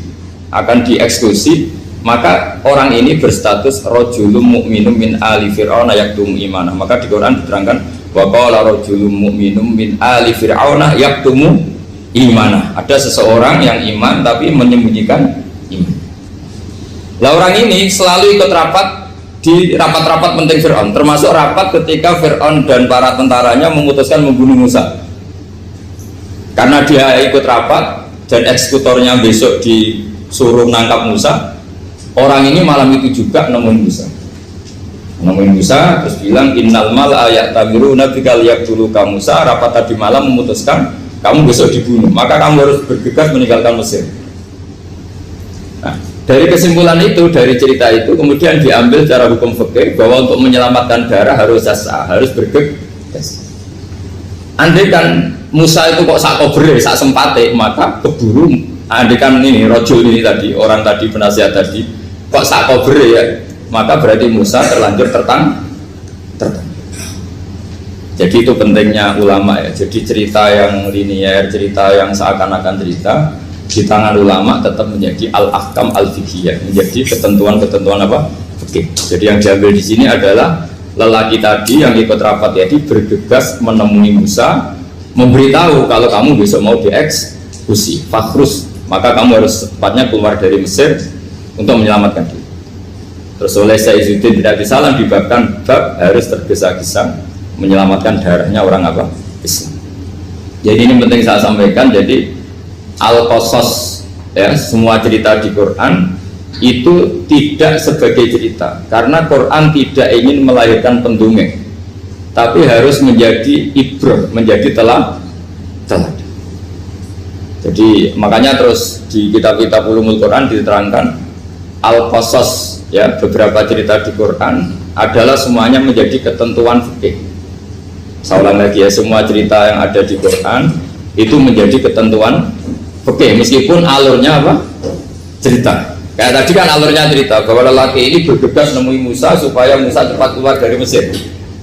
akan dieksekusi, maka orang ini berstatus rajulun mu'minum min ali fir'auna yaktumu imanah. Maka di Quran diterangkan wa qala rajulun mu'minum min ali fir'auna yaktumu imanah. Ada seseorang yang iman tapi menyembunyikan iman. Lah orang ini selalu ikut rapat di rapat-rapat penting Fir'aun, termasuk rapat ketika Fir'aun dan para tentaranya memutuskan membunuh Musa. Karena dia ikut rapat dan eksekutornya besok disuruh menangkap Musa, orang ini malam itu juga nemuin Musa terus bilang innal mal ayat tabiru nabikal yak dulu kamu Musa, rapat tadi malam memutuskan kamu besok dibunuh, maka kamu harus bergegas meninggalkan Mesir. Nah, dari kesimpulan itu, dari cerita itu kemudian diambil cara hukum fikih bahwa untuk menyelamatkan darah harus jasa, harus bergegas. Andai kan Musa itu kok sak kobre, sak sempate, maka keburu. Andai kan ini rojul ini tadi, orang tadi penasihat tadi kok sak kobre ya, maka berarti Musa terlanjur tertang. Jadi itu pentingnya ulama ya. Jadi cerita yang linier, cerita yang seakan-akan cerita di tangan ulama tetap menjadi al-ahkam al-fiqhiyah, menjadi ketentuan-ketentuan apa? Fikih. Jadi yang diambil di sini adalah lelaki tadi yang ikut rapat tadi bergegas menemui Musa, memberitahu kalau kamu besok mau dieksekusi, fakhrus, maka kamu harus cepatnya keluar dari Mesir untuk menyelamatkan diri. Terus oleh Saizuddin tidak disalah dibabkan bab harus tergesa-gesa menyelamatkan darahnya orang apa? Islam. Jadi ini penting saya sampaikan. Jadi al-qasas ya, semua cerita di Quran itu tidak sebagai cerita, karena Quran tidak ingin melahirkan pendongeng, tapi harus menjadi ibrah, menjadi teladan. Jadi makanya terus di kitab-kitab ulumul Quran diterangkan al-qasas ya, beberapa cerita di Quran adalah semuanya menjadi ketentuan fikih. Saya ulang lagi ya, semua cerita yang ada di Quran itu menjadi ketentuan fikih, meskipun alurnya apa? Cerita. Kayak tadi kan alurnya cerita bahwa lelaki ini bergegas nemui Musa supaya Musa cepat keluar dari Mesir.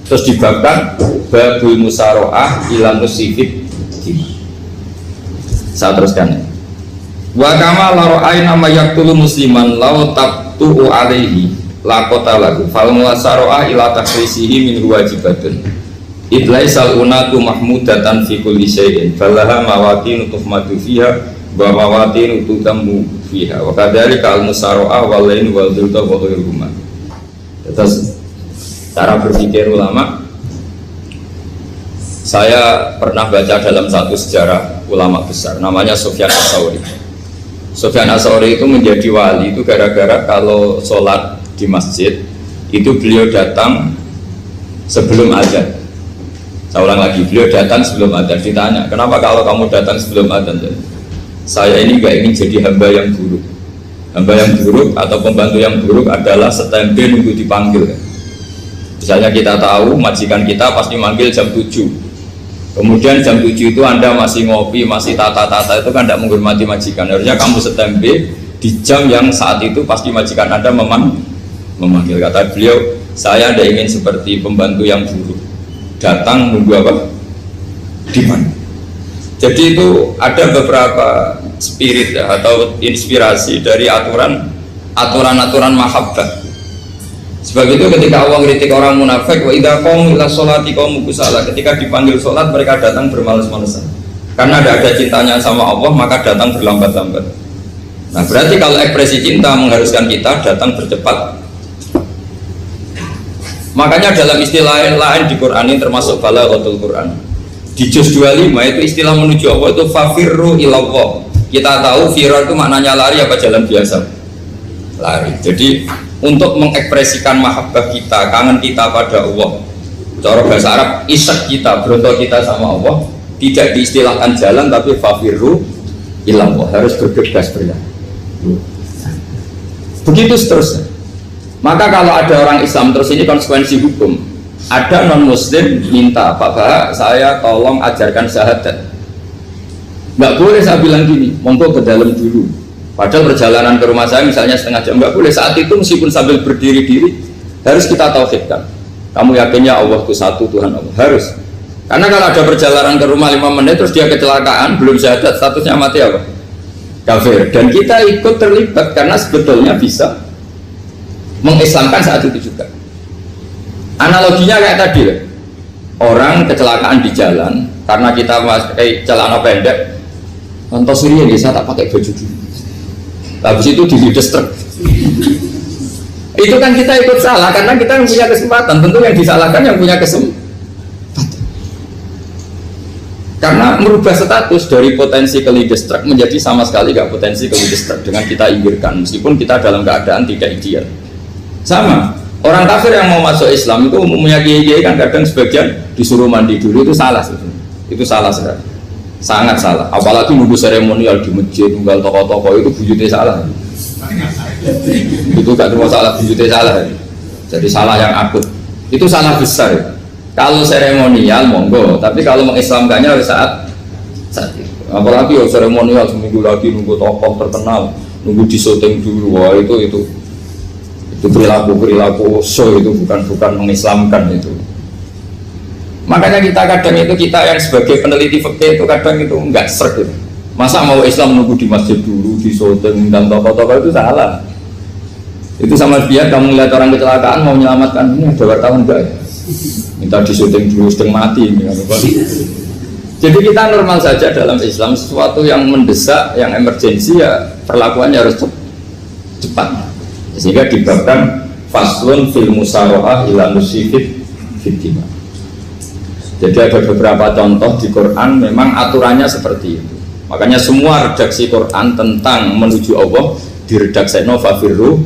Terus dibabkan babul musaroah ilan musifid. Saya teruskan. Wa kama laro'ai nama yaktulu musliman lau tabtu'u alaihi lakota lagu fal musaroah ila takrisihi min wajibatun. Idlaisal unatu mahmudatan fi kulli syai'in falaha mawatin tuhmadu fiha wa mawatin tutamu fiha wa kadzalika al-musaroah wal lain wal dhulta wa ghairuhuma. Terus cara berpikir ulama, saya pernah baca dalam satu sejarah ulama besar namanya Sufyan Ats-Tsauri. Sufyan Ats-Tsauri itu menjadi wali itu gara-gara kalau sholat di masjid itu beliau datang sebelum azan. Saya ulang lagi, beliau datang sebelum adzan. Ditanya, kenapa kalau kamu datang sebelum adzan? Saya ini gak ingin jadi hamba yang buruk. Hamba yang buruk atau pembantu yang buruk adalah setempe nunggu dipanggil. Misalnya kita tahu majikan kita pasti manggil jam 7. Kemudian jam 7 itu Anda masih ngopi, masih tata-tata, itu kan tidak menghormati majikan. Harusnya kamu setempe di jam yang saat itu pasti majikan Anda memanggil. Kata beliau, saya tidak ingin seperti pembantu yang buruk, datang nunggu apa? Dipanggil. Jadi itu ada beberapa spirit ya, atau inspirasi dari aturan-aturan mahabbah. Sebab itu ketika Allah kritik orang munafik, wa idza qamu ila sholati qamu kusala, ketika dipanggil sholat mereka datang bermalas-malasan. Karena tidak ada cintanya sama Allah, maka datang berlambat-lambat. Nah, berarti kalau ekspresi cinta mengharuskan kita datang bercepat. Makanya dalam istilah lain di Quran ini termasuk balaghatul Quran. Di juz 25 itu istilah menuju Allah itu fafirru ilallah. Kita tahu firar itu maknanya lari apa jalan biasa? Lari. Jadi untuk mengekspresikan mahabbah kita, kangen kita pada Allah, cara bahasa Arab isak kita, berontok kita sama Allah, tidak diistilahkan jalan tapi fafirru ilallah, harus bergegas berjalan. Begitu seterusnya. Maka kalau ada orang Islam, terus ini konsekuensi hukum, ada non muslim minta, Pak Bah, saya tolong ajarkan syahadat. Nggak boleh saya bilang gini, monggo ke dalam dulu. Padahal perjalanan ke rumah saya misalnya setengah jam, nggak boleh. Saat itu meskipun sambil berdiri-diri harus kita tauhidkan. Kamu yakinnya Allah itu satu, Tuhan Allah, harus. Karena kalau ada perjalanan ke rumah 5 menit terus dia kecelakaan, belum syahadat, statusnya mati apa? Kafir. Dan kita ikut terlibat karena sebetulnya bisa mengislamkan saat itu juga. Analoginya kayak tadi lah. Orang kecelakaan di jalan karena kita pakai celana pendek, contoh Suriah dia saya tak pakai baju dulu. Habis itu dilides truk. Itu kan kita ikut salah karena kita yang punya kesempatan. Tentu yang disalahkan yang punya kesempatan. Karena merubah status dari potensi kelides truk menjadi sama sekali gak potensi kelides truk dengan kita inggirkan, meskipun kita dalam keadaan tidak ideal. Sama, orang kafir yang mau masuk Islam itu umumnya kiai-kiai kan kadang sebagian disuruh mandi dulu, itu salah sebetulnya. Itu salah sekali, sangat salah. Apalagi nunggu seremonial di masjid, nunggal tokoh-tokoh, itu bujutnya salah. Itu gak cuma salah, bujutnya salah. Jadi salah yang akut, itu salah besar. Kalau seremonial monggo, tapi kalau mengislamkannya harus saat itu. Apalagi seremonial seminggu lagi nunggu tokoh terkenal, nunggu disyuting dulu, wah itu perilaku so, itu bukan mengislamkan itu. Makanya kita kadang itu, kita yang sebagai peneliti fikih itu kadang itu enggak serg gitu. Masa mau Islam nunggu di masjid dulu, di syuting dan tokoh-tokoh itu salah. Itu sama dia kamu lihat orang kecelakaan mau menyelamatkan, ini ada wartawan enggak ya? Minta di syuting dulu sedang mati. Jadi kita normal saja dalam Islam, sesuatu yang mendesak, yang emergensi ya perlakuannya harus cepat. Sehingga dibabkan faslun fil musara'ah ila musifid fiddima. Jadi ada beberapa contoh di Quran memang aturannya seperti itu. Makanya semua redaksi Quran tentang menuju Allah diredakseno fafirru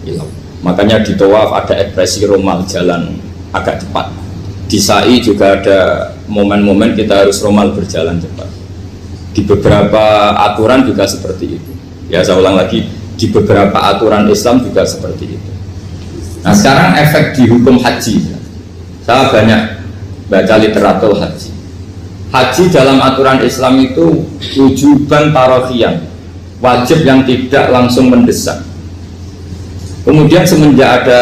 ilah. Makanya di tawaf ada ekspresi romal, jalan agak cepat. Di sa'i juga ada momen-momen kita harus romal, berjalan cepat. Di beberapa aturan juga seperti itu. Ya saya ulang lagi, di beberapa aturan Islam juga seperti itu. Nah sekarang efek di hukum haji. Saya banyak baca literatur haji. Haji dalam aturan Islam itu wujuban tarofian, wajib yang tidak langsung mendesak. Kemudian semenjak ada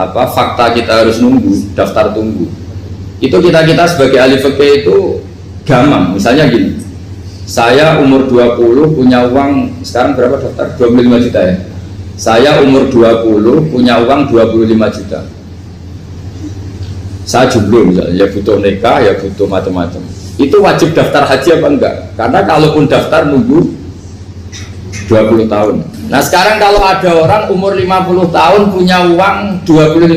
fakta kita harus nunggu, daftar tunggu, itu kita sebagai ahli fikih itu gampang. Misalnya gini, saya umur 20 punya uang, sekarang berapa daftar? 25 juta ya. Saya umur 20 punya uang 25 juta. Saya jomblo misalnya, ya butuh nikah, ya butuh macam-macam. Itu wajib daftar haji apa enggak? Karena kalaupun daftar nunggu 20 tahun. Nah sekarang kalau ada orang umur 50 tahun punya uang 25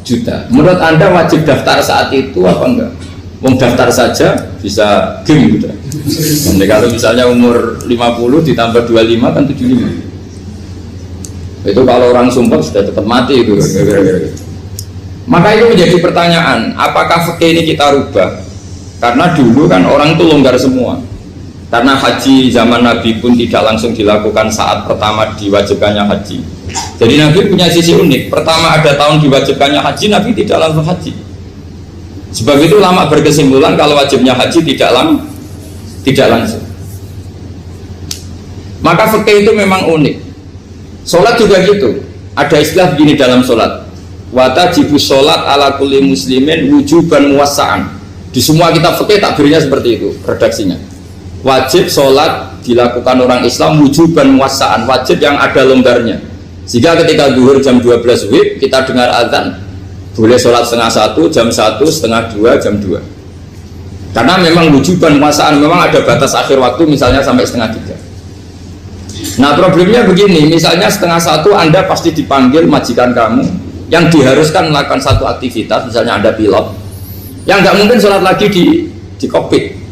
juta, menurut Anda wajib daftar saat itu apa enggak? Mau daftar saja bisa game gitu. Jadi kalau misalnya umur 50 ditambah 25 kan 75. Itu kalau orang sumpah sudah tetap mati itu. Maka itu menjadi pertanyaan, apakah fikih ini kita rubah? Karena dulu kan orang itu longgar semua. Karena haji zaman Nabi pun tidak langsung dilakukan saat pertama diwajibkannya haji. Jadi Nabi punya sisi unik. Pertama ada tahun diwajibkannya haji, Nabi tidak langsung haji. Sebab itu ulama berkesimpulan kalau wajibnya haji tidak langsung. Maka fikih itu memang unik. Sholat juga gitu. Ada istilah begini dalam sholat. Watajibu sholat ala kulli muslimin wujuban muwassa'an. Di semua kitab fikih takbirnya seperti itu redaksinya. Wajib sholat dilakukan orang Islam wujuban muwassa'an, wajib yang ada longgarnya. Sehingga ketika zuhur jam 12 WIB kita dengar azan, boleh sholat setengah 1, jam 1, setengah 2, jam 2. Karena memang wujuban muwassa'an, memang ada batas akhir waktu misalnya sampai setengah 3. Nah problemnya begini, misalnya setengah 1 Anda pasti dipanggil majikan kamu yang diharuskan melakukan satu aktivitas, misalnya Anda pilot, yang nggak mungkin sholat lagi di kokpit.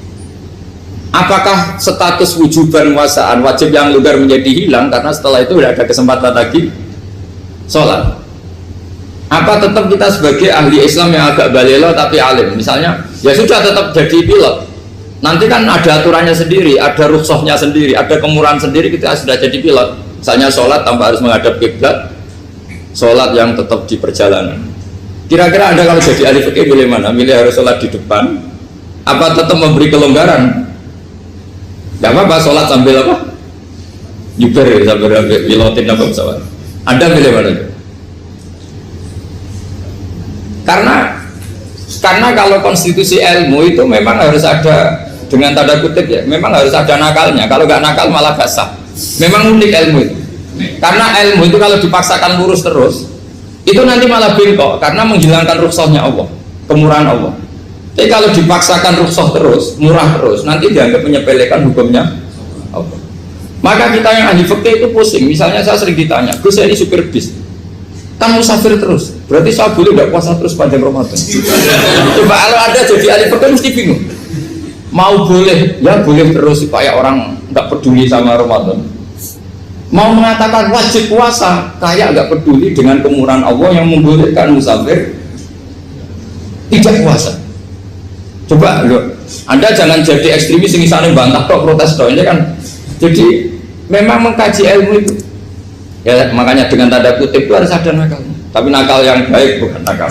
Apakah status wujuban muwassa'an, wajib yang longgar menjadi hilang karena setelah itu tidak ada kesempatan lagi sholat? Apa tetap kita sebagai ahli Islam yang agak balelo tapi alim, misalnya ya sudah tetap jadi pilot, nanti kan ada aturannya sendiri, ada rukhsahnya sendiri, ada kemurahan sendiri kita sudah jadi pilot. Misalnya sholat tanpa harus menghadap kiblat, sholat yang tetap di perjalanan. Kira-kira Anda kalau jadi ahli fikih milih mana? Milih harus sholat di depan apa tetap memberi kelonggaran? Gak apa-apa sholat sambil apa? Nyuper sambil pilotin apa pesawat. Anda milih mana? Karena kalau konstitusi ilmu itu memang harus ada, dengan tanda kutip ya, memang harus ada nakalnya. Kalau nggak nakal malah gak sah. Memang unik ilmu itu. Karena ilmu itu kalau dipaksakan lurus terus, itu nanti malah bengkok karena menghilangkan rukhsahnya Allah, kemurahan Allah. Tapi kalau dipaksakan rukhsah terus, murah terus, nanti dianggap menyepelekan hukumnya Allah. Maka kita yang ahli fikih itu pusing. Misalnya saya sering ditanya, Gus saya ini supir bis, kan musafir terus, berarti saya boleh nggak puasa terus panjang Ramadan? Coba kalau ada jadi ahli fikih mesti bingung. Mau boleh, ya boleh terus supaya orang nggak peduli sama Ramadan. Mau mengatakan wajib puasa, kayak nggak peduli dengan kemurahan Allah yang membolehkan musafir tidak puasa. Coba loh, Anda jangan jadi ekstremis yang misalnya bantah kok protes dong, ini kan. Jadi memang mengkaji ilmu itu ya, makanya dengan tanda kutip itu harus ada nakal, tapi nakal yang baik, bukan nakal.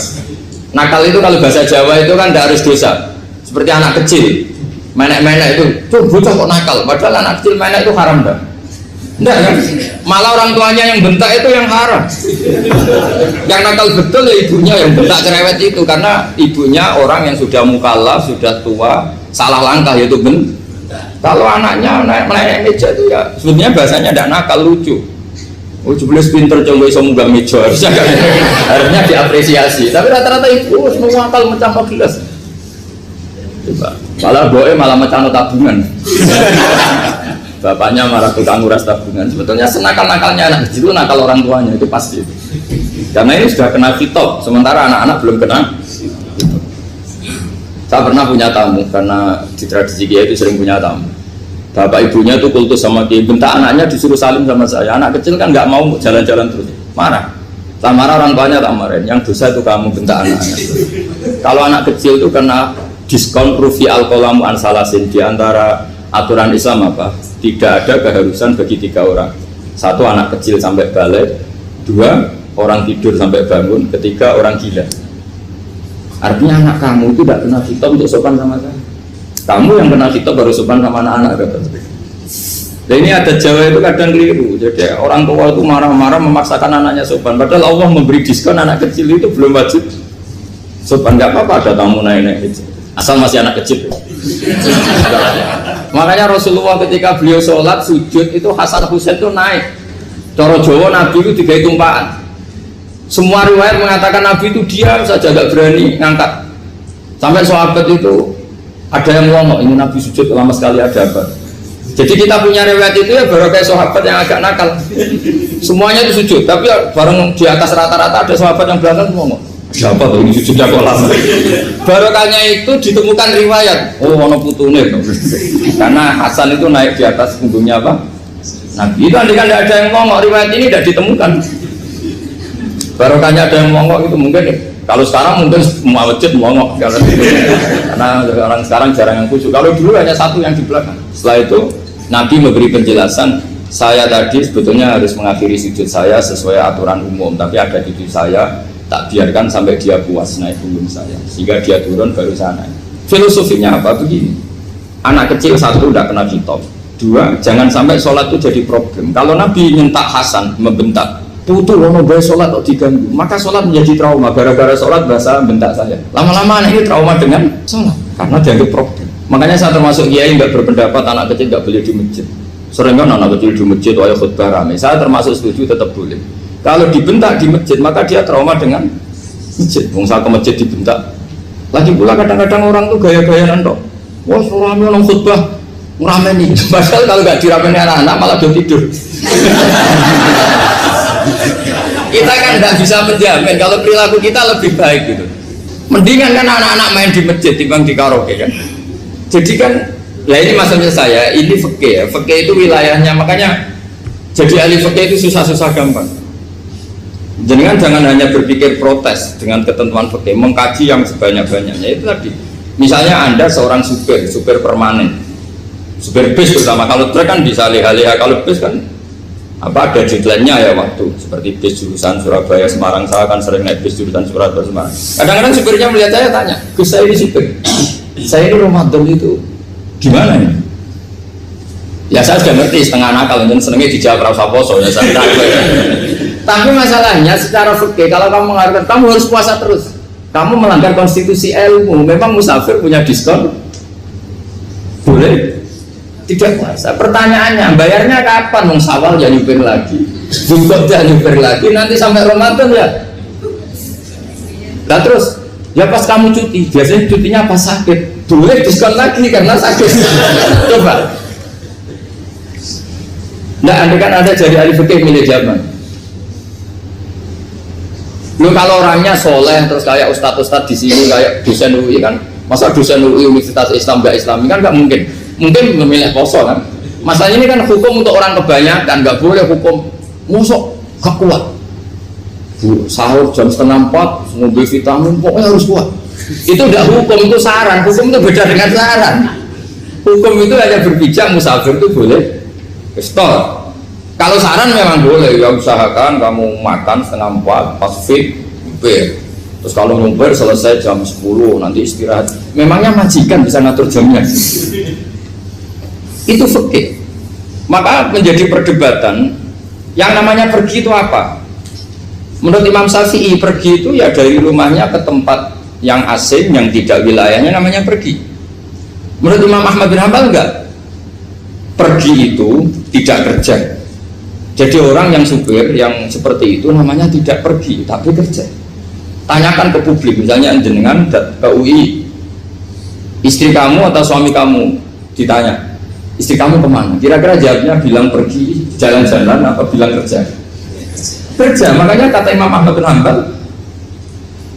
Nakal itu kalau bahasa Jawa itu kan tidak harus dosa, seperti anak kecil menek-menek itu, tuh bocah kok nakal, padahal anak kecil menek itu haram dah. Enggak kan? Malah orang tuanya yang bentak itu yang haram. Yang nakal betul ya ibunya yang bentak cerewet itu, karena ibunya orang yang sudah mukallaf, sudah tua, salah langkah yaitu Kalau anaknya naik meja itu ya sebenarnya bahasanya tidak nakal, lucu. Oh jebule pinter coba iso munggah meja, harusnya diapresiasi. Tapi rata-rata itu semua akal mecah gelas. Coba. Malah boe malah mecah tabungan. Bapaknya marah tukang nguras tabungan. Sebetulnya senakal-nakalnya anak kecil itu nakal orang tuanya, itu pasti. Karena ini sudah kena kitab, sementara anak-anak belum kena. Saya pernah punya tamu, karena di tradisi Kiai itu sering punya tamu. Bapak ibunya itu kultus sama Kiai, bentak anaknya disuruh salim sama saya. Anak kecil kan nggak mau jalan-jalan terus, marah. Tak marah orang tuanya tak marahin. Yang dosa itu kamu bentak anaknya. Kalau anak kecil itu kena diskon rufi al-qalamu ansalasin, di antara aturan Islam apa? Tidak ada keharusan bagi 3 orang. 1 anak kecil sampai balik, 2 orang tidur sampai bangun, 3 orang gila. Artinya anak kamu itu tidak kena kitab untuk sopan sama saya. Kamu yang kena kitab baru sopan sama anak-anak. Dan ini ada Jawa itu kadang keliru. Jadi orang tua itu marah-marah memaksakan anaknya sopan. Padahal Allah memberi diskon anak kecil itu belum wajib sopan. Gak apa-apa ada tamu naik-naik asal masih anak kecil. Makanya Rasulullah ketika beliau sholat sujud itu Hasan Husain itu naik. Cara Jawa Nabi itu 3 tumpahan. Semua riwayat mengatakan Nabi itu diam saja, gak berani ngangkat. Sampai sahabat itu ada yang ngomong, ini Nabi sujud lama sekali, ada apa? Jadi kita punya riwayat itu ya baru kayak sahabat yang agak nakal. Semuanya itu sujud, tapi bareng di atas rata-rata ada sahabat yang belakang ngomong, siapa tuh ini sujudnya kok lama? Barokahnya itu ditemukan riwayat, oh ono putune. Karena Hasan itu naik di atas punggungnya apa? Nabi itu andai ada yang ngomong, riwayat ini tidak ditemukan. Barokahnya ada yang mongok itu mungkin kalau sekarang mungkin semua masjid mongok karena orang sekarang jarang yang khusyuk. Kalau dulu hanya 1 yang di belakang. Setelah itu Nabi memberi penjelasan, saya tadi sebetulnya harus mengakhiri sujud saya sesuai aturan umum, tapi ada cucu saya tak biarkan sampai dia puas naik punggung saya sehingga dia turun baru saya naik. Filosofinya apa? Begini, anak kecil 1 tidak kena kitab, 2 jangan sampai sholat itu jadi problem. Kalau Nabi nyentak Hasan, membentak putu ono bae sholat kok diganggu, maka sholat menjadi trauma. Gara-gara sholat bahasa bentak saya, lama-lama anak ini trauma dengan sholat karena dianggap problem. Makanya saya termasuk kiai nggak berpendapat anak kecil nggak boleh di masjid. Sering kan anak kecil di masjid wajah khutbah rame, saya termasuk setuju tetap boleh. Kalau dibentak di masjid maka dia trauma dengan masjid. Bangsa ke masjid dibentak. Lagi pula kadang-kadang orang tuh gaya-gayaan tok, wah rame orang khutbah rame nih, padahal kalau nggak diramein anak-anak malah udah tidur. Kita kan tidak bisa menjamin kalau perilaku kita lebih baik gitu. Mendingan kan anak-anak main di masjid dibanding di karaoke kan. Jadi kan, lah ini maksudnya saya, ini fikih ya. Fikih itu wilayahnya, makanya jadi ahli fikih itu susah-susah gampang. Jadi kan jangan hanya berpikir protes dengan ketentuan fikih, mengkaji yang sebanyak-banyaknya. Itu tadi, misalnya Anda seorang supir permanen, supir bis terutama, kalau truk kan bisa leha-leha, kalau bis kan apa ada deadline-nya ya waktu, seperti bis jurusan Surabaya Semarang, saya kan sering naik bis jurusan Surabaya Semarang. Kadang-kadang supirnya melihat saya tanya, Gus saya ini supir, saya ini Ramadan itu gimana ya? Ya saya sudah ngerti setengah nakal, dan senengnya dijawab rasa poso ya saya tahu. Tapi masalahnya secara fikih kalau kamu mengatakan kamu harus puasa terus, kamu melanggar konstitusi ilmu. Memang musafir punya diskon, boleh tidak puasa. Pertanyaannya, bayarnya kapan? Mau Syawal ya nyupir lagi, Zulhijjah ya nyupir lagi, nanti sampai Ramadan ya. Nah terus, ya pas kamu cuti, biasanya cutinya pas sakit, boleh diskon lagi karena sakit. Coba. Nah, andai kan ada jadi ahli fikih milik zaman. Lu kalau orangnya soleh terus kayak ustadz-ustadz di sini kayak dosen UI kan, masa dosen UI Universitas Islam nggak Islami kan nggak mungkin. Mungkin memilih poso kan. Masalahnya ini kan hukum untuk orang kebanyakan, nggak boleh hukum musuh gak kuat. Sahur jam 3:30 ngombe vitamin pokoknya harus kuat. Itu tidak hukum, itu saran. Hukum itu beda dengan saran. Hukum itu hanya berbicara musafir itu boleh stop. Kalau saran memang boleh, ya usahakan kamu makan 3:30 pas fit, nyupir. Terus kalau nyupir selesai jam 10 nanti istirahat. Memangnya majikan bisa ngatur jamnya? Itu fikih. Maka menjadi perdebatan yang namanya pergi itu apa? Menurut Imam Syafi'i pergi itu ya dari rumahnya ke tempat yang asing yang tidak wilayahnya namanya pergi. Menurut Imam Ahmad bin Hanbal enggak, pergi itu tidak kerja. Jadi orang yang supir yang seperti itu namanya tidak pergi tapi kerja. Tanyakan ke publik, misalnya jenengan ke UI, istri kamu atau suami kamu ditanya, istri kamu kemana? Kira-kira jawabnya bilang pergi jalan-jalan apa bilang kerja? Kerja. Makanya kata Imam Ahmad bin Hanbal,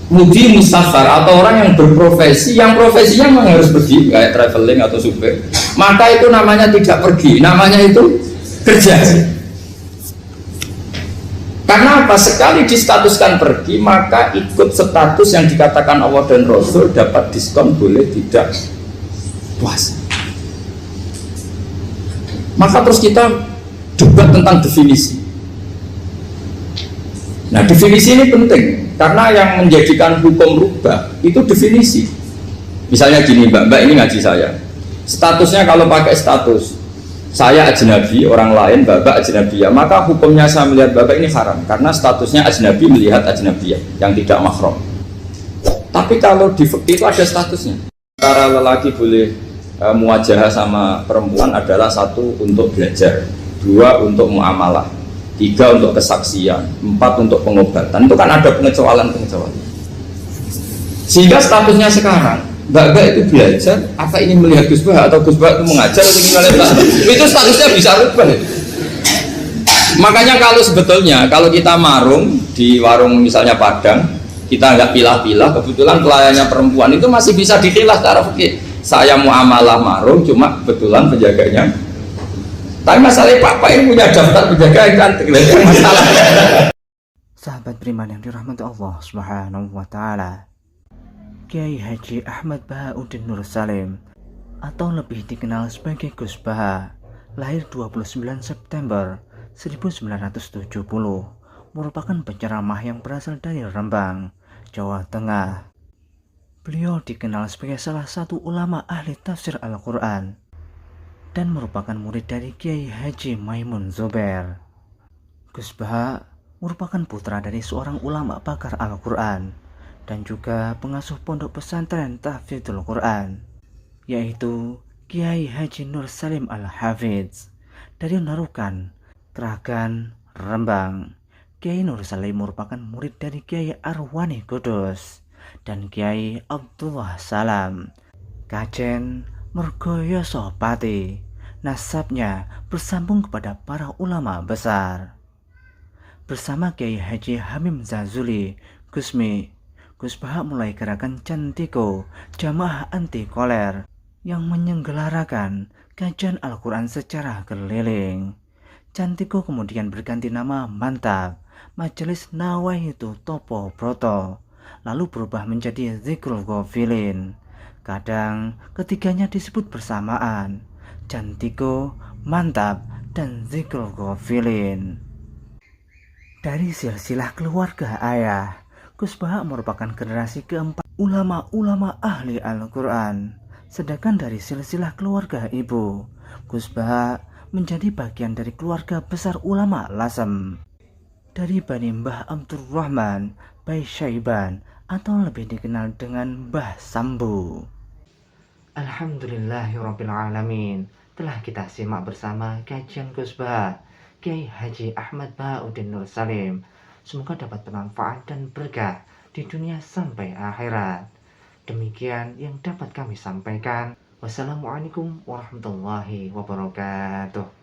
mudi musafar atau orang yang berprofesi, yang profesinya memang harus pergi kayak traveling atau supir, maka itu namanya tidak pergi, namanya itu kerja. Karena apa? Sekali distatuskan pergi, maka ikut status yang dikatakan Allah dan Rasul, dapat diskon, boleh tidak puasa. Maka terus kita debat tentang definisi. Nah, definisi ini penting karena yang menjadikan hukum rubah itu definisi. Misalnya gini, mbak ini ngaji saya, statusnya kalau pakai status saya ajnabi, orang lain bapak ajnabiyah, maka hukumnya saya melihat bapak ini haram karena statusnya ajnabi melihat ajnabiyah yang tidak mahram. Tapi kalau di fikih itu ada statusnya. Antara lelaki boleh muwajahah sama perempuan adalah satu untuk belajar, dua untuk muamalah, tiga untuk kesaksian, empat untuk pengobatan. Itu kan ada pengecualian. Sehingga statusnya sekarang Mbak itu belajar, apa ingin melihat Gus Bah atau Gus Bah itu mengajar atau ingin melihat itu statusnya bisa rubah. Makanya kalau sebetulnya kalau kita marung di warung misalnya Padang, kita nggak pilah-pilah, kebetulan pelayannya perempuan itu masih bisa dipilah secara fikih. Saya muamalah marung, cuma kebetulan penjaganya. Tapi masalahnya Pak ini punya daftar penjaga yang cantik, masalah.
Sahabat beriman yang dirahmati Allah Subhanahu wa Ta'ala, Kiai Haji Ahmad Bahauddin Nur Salim atau lebih dikenal sebagai Gus Bah, lahir 29 September 1970, merupakan penceramah yang berasal dari Rembang, Jawa Tengah. Beliau dikenal sebagai salah satu ulama ahli tafsir Al-Quran dan merupakan murid dari Kiai Haji Maimun Zubair. Gus Bah merupakan putra dari seorang ulama pakar Al-Quran dan juga pengasuh pondok pesantren Tahfidzul Quran, yaitu Kiai Haji Nur Salim Al-Hafidz dari Narukan, Kragan, Rembang. Kiai Nur Salim merupakan murid dari Kiai Arwani Kudus dan Kiai Abdullah Salam, Kajen Mergoyoso Pati. Nasabnya bersambung kepada para ulama besar. Bersama Kiai Haji Hamim Zazuli Gusmi, Gus Bah mulai gerakan Cantiko, jamaah anti koler, yang menyelenggarakan kajian Al-Quran secara keliling. Cantiko kemudian berganti nama Mantap, Majelis Nawaitu Topo Broto, lalu berubah menjadi Zikrul Ghafilin. Kadang ketiganya disebut bersamaan, Cantiko, Mantap, dan Zikrul Ghafilin. Dari silsilah keluarga ayah, Gus Bah merupakan generasi keempat ulama-ulama ahli Al-Quran. Sedangkan dari silsilah keluarga ibu, Gus Bah menjadi bagian dari keluarga besar ulama Lasem. Dari Bani Mbah Abdurrahman Bai Syaiban atau lebih dikenal dengan Mbah Sambu. Alhamdulillahirrabbilalamin. Telah kita simak bersama kajian Gus Bah, Kiai Haji Ahmad Bahauddin Nur Salim. Semoga dapat bermanfaat dan berkah di dunia sampai akhirat. Demikian yang dapat kami sampaikan. Wassalamualaikum warahmatullahi wabarakatuh.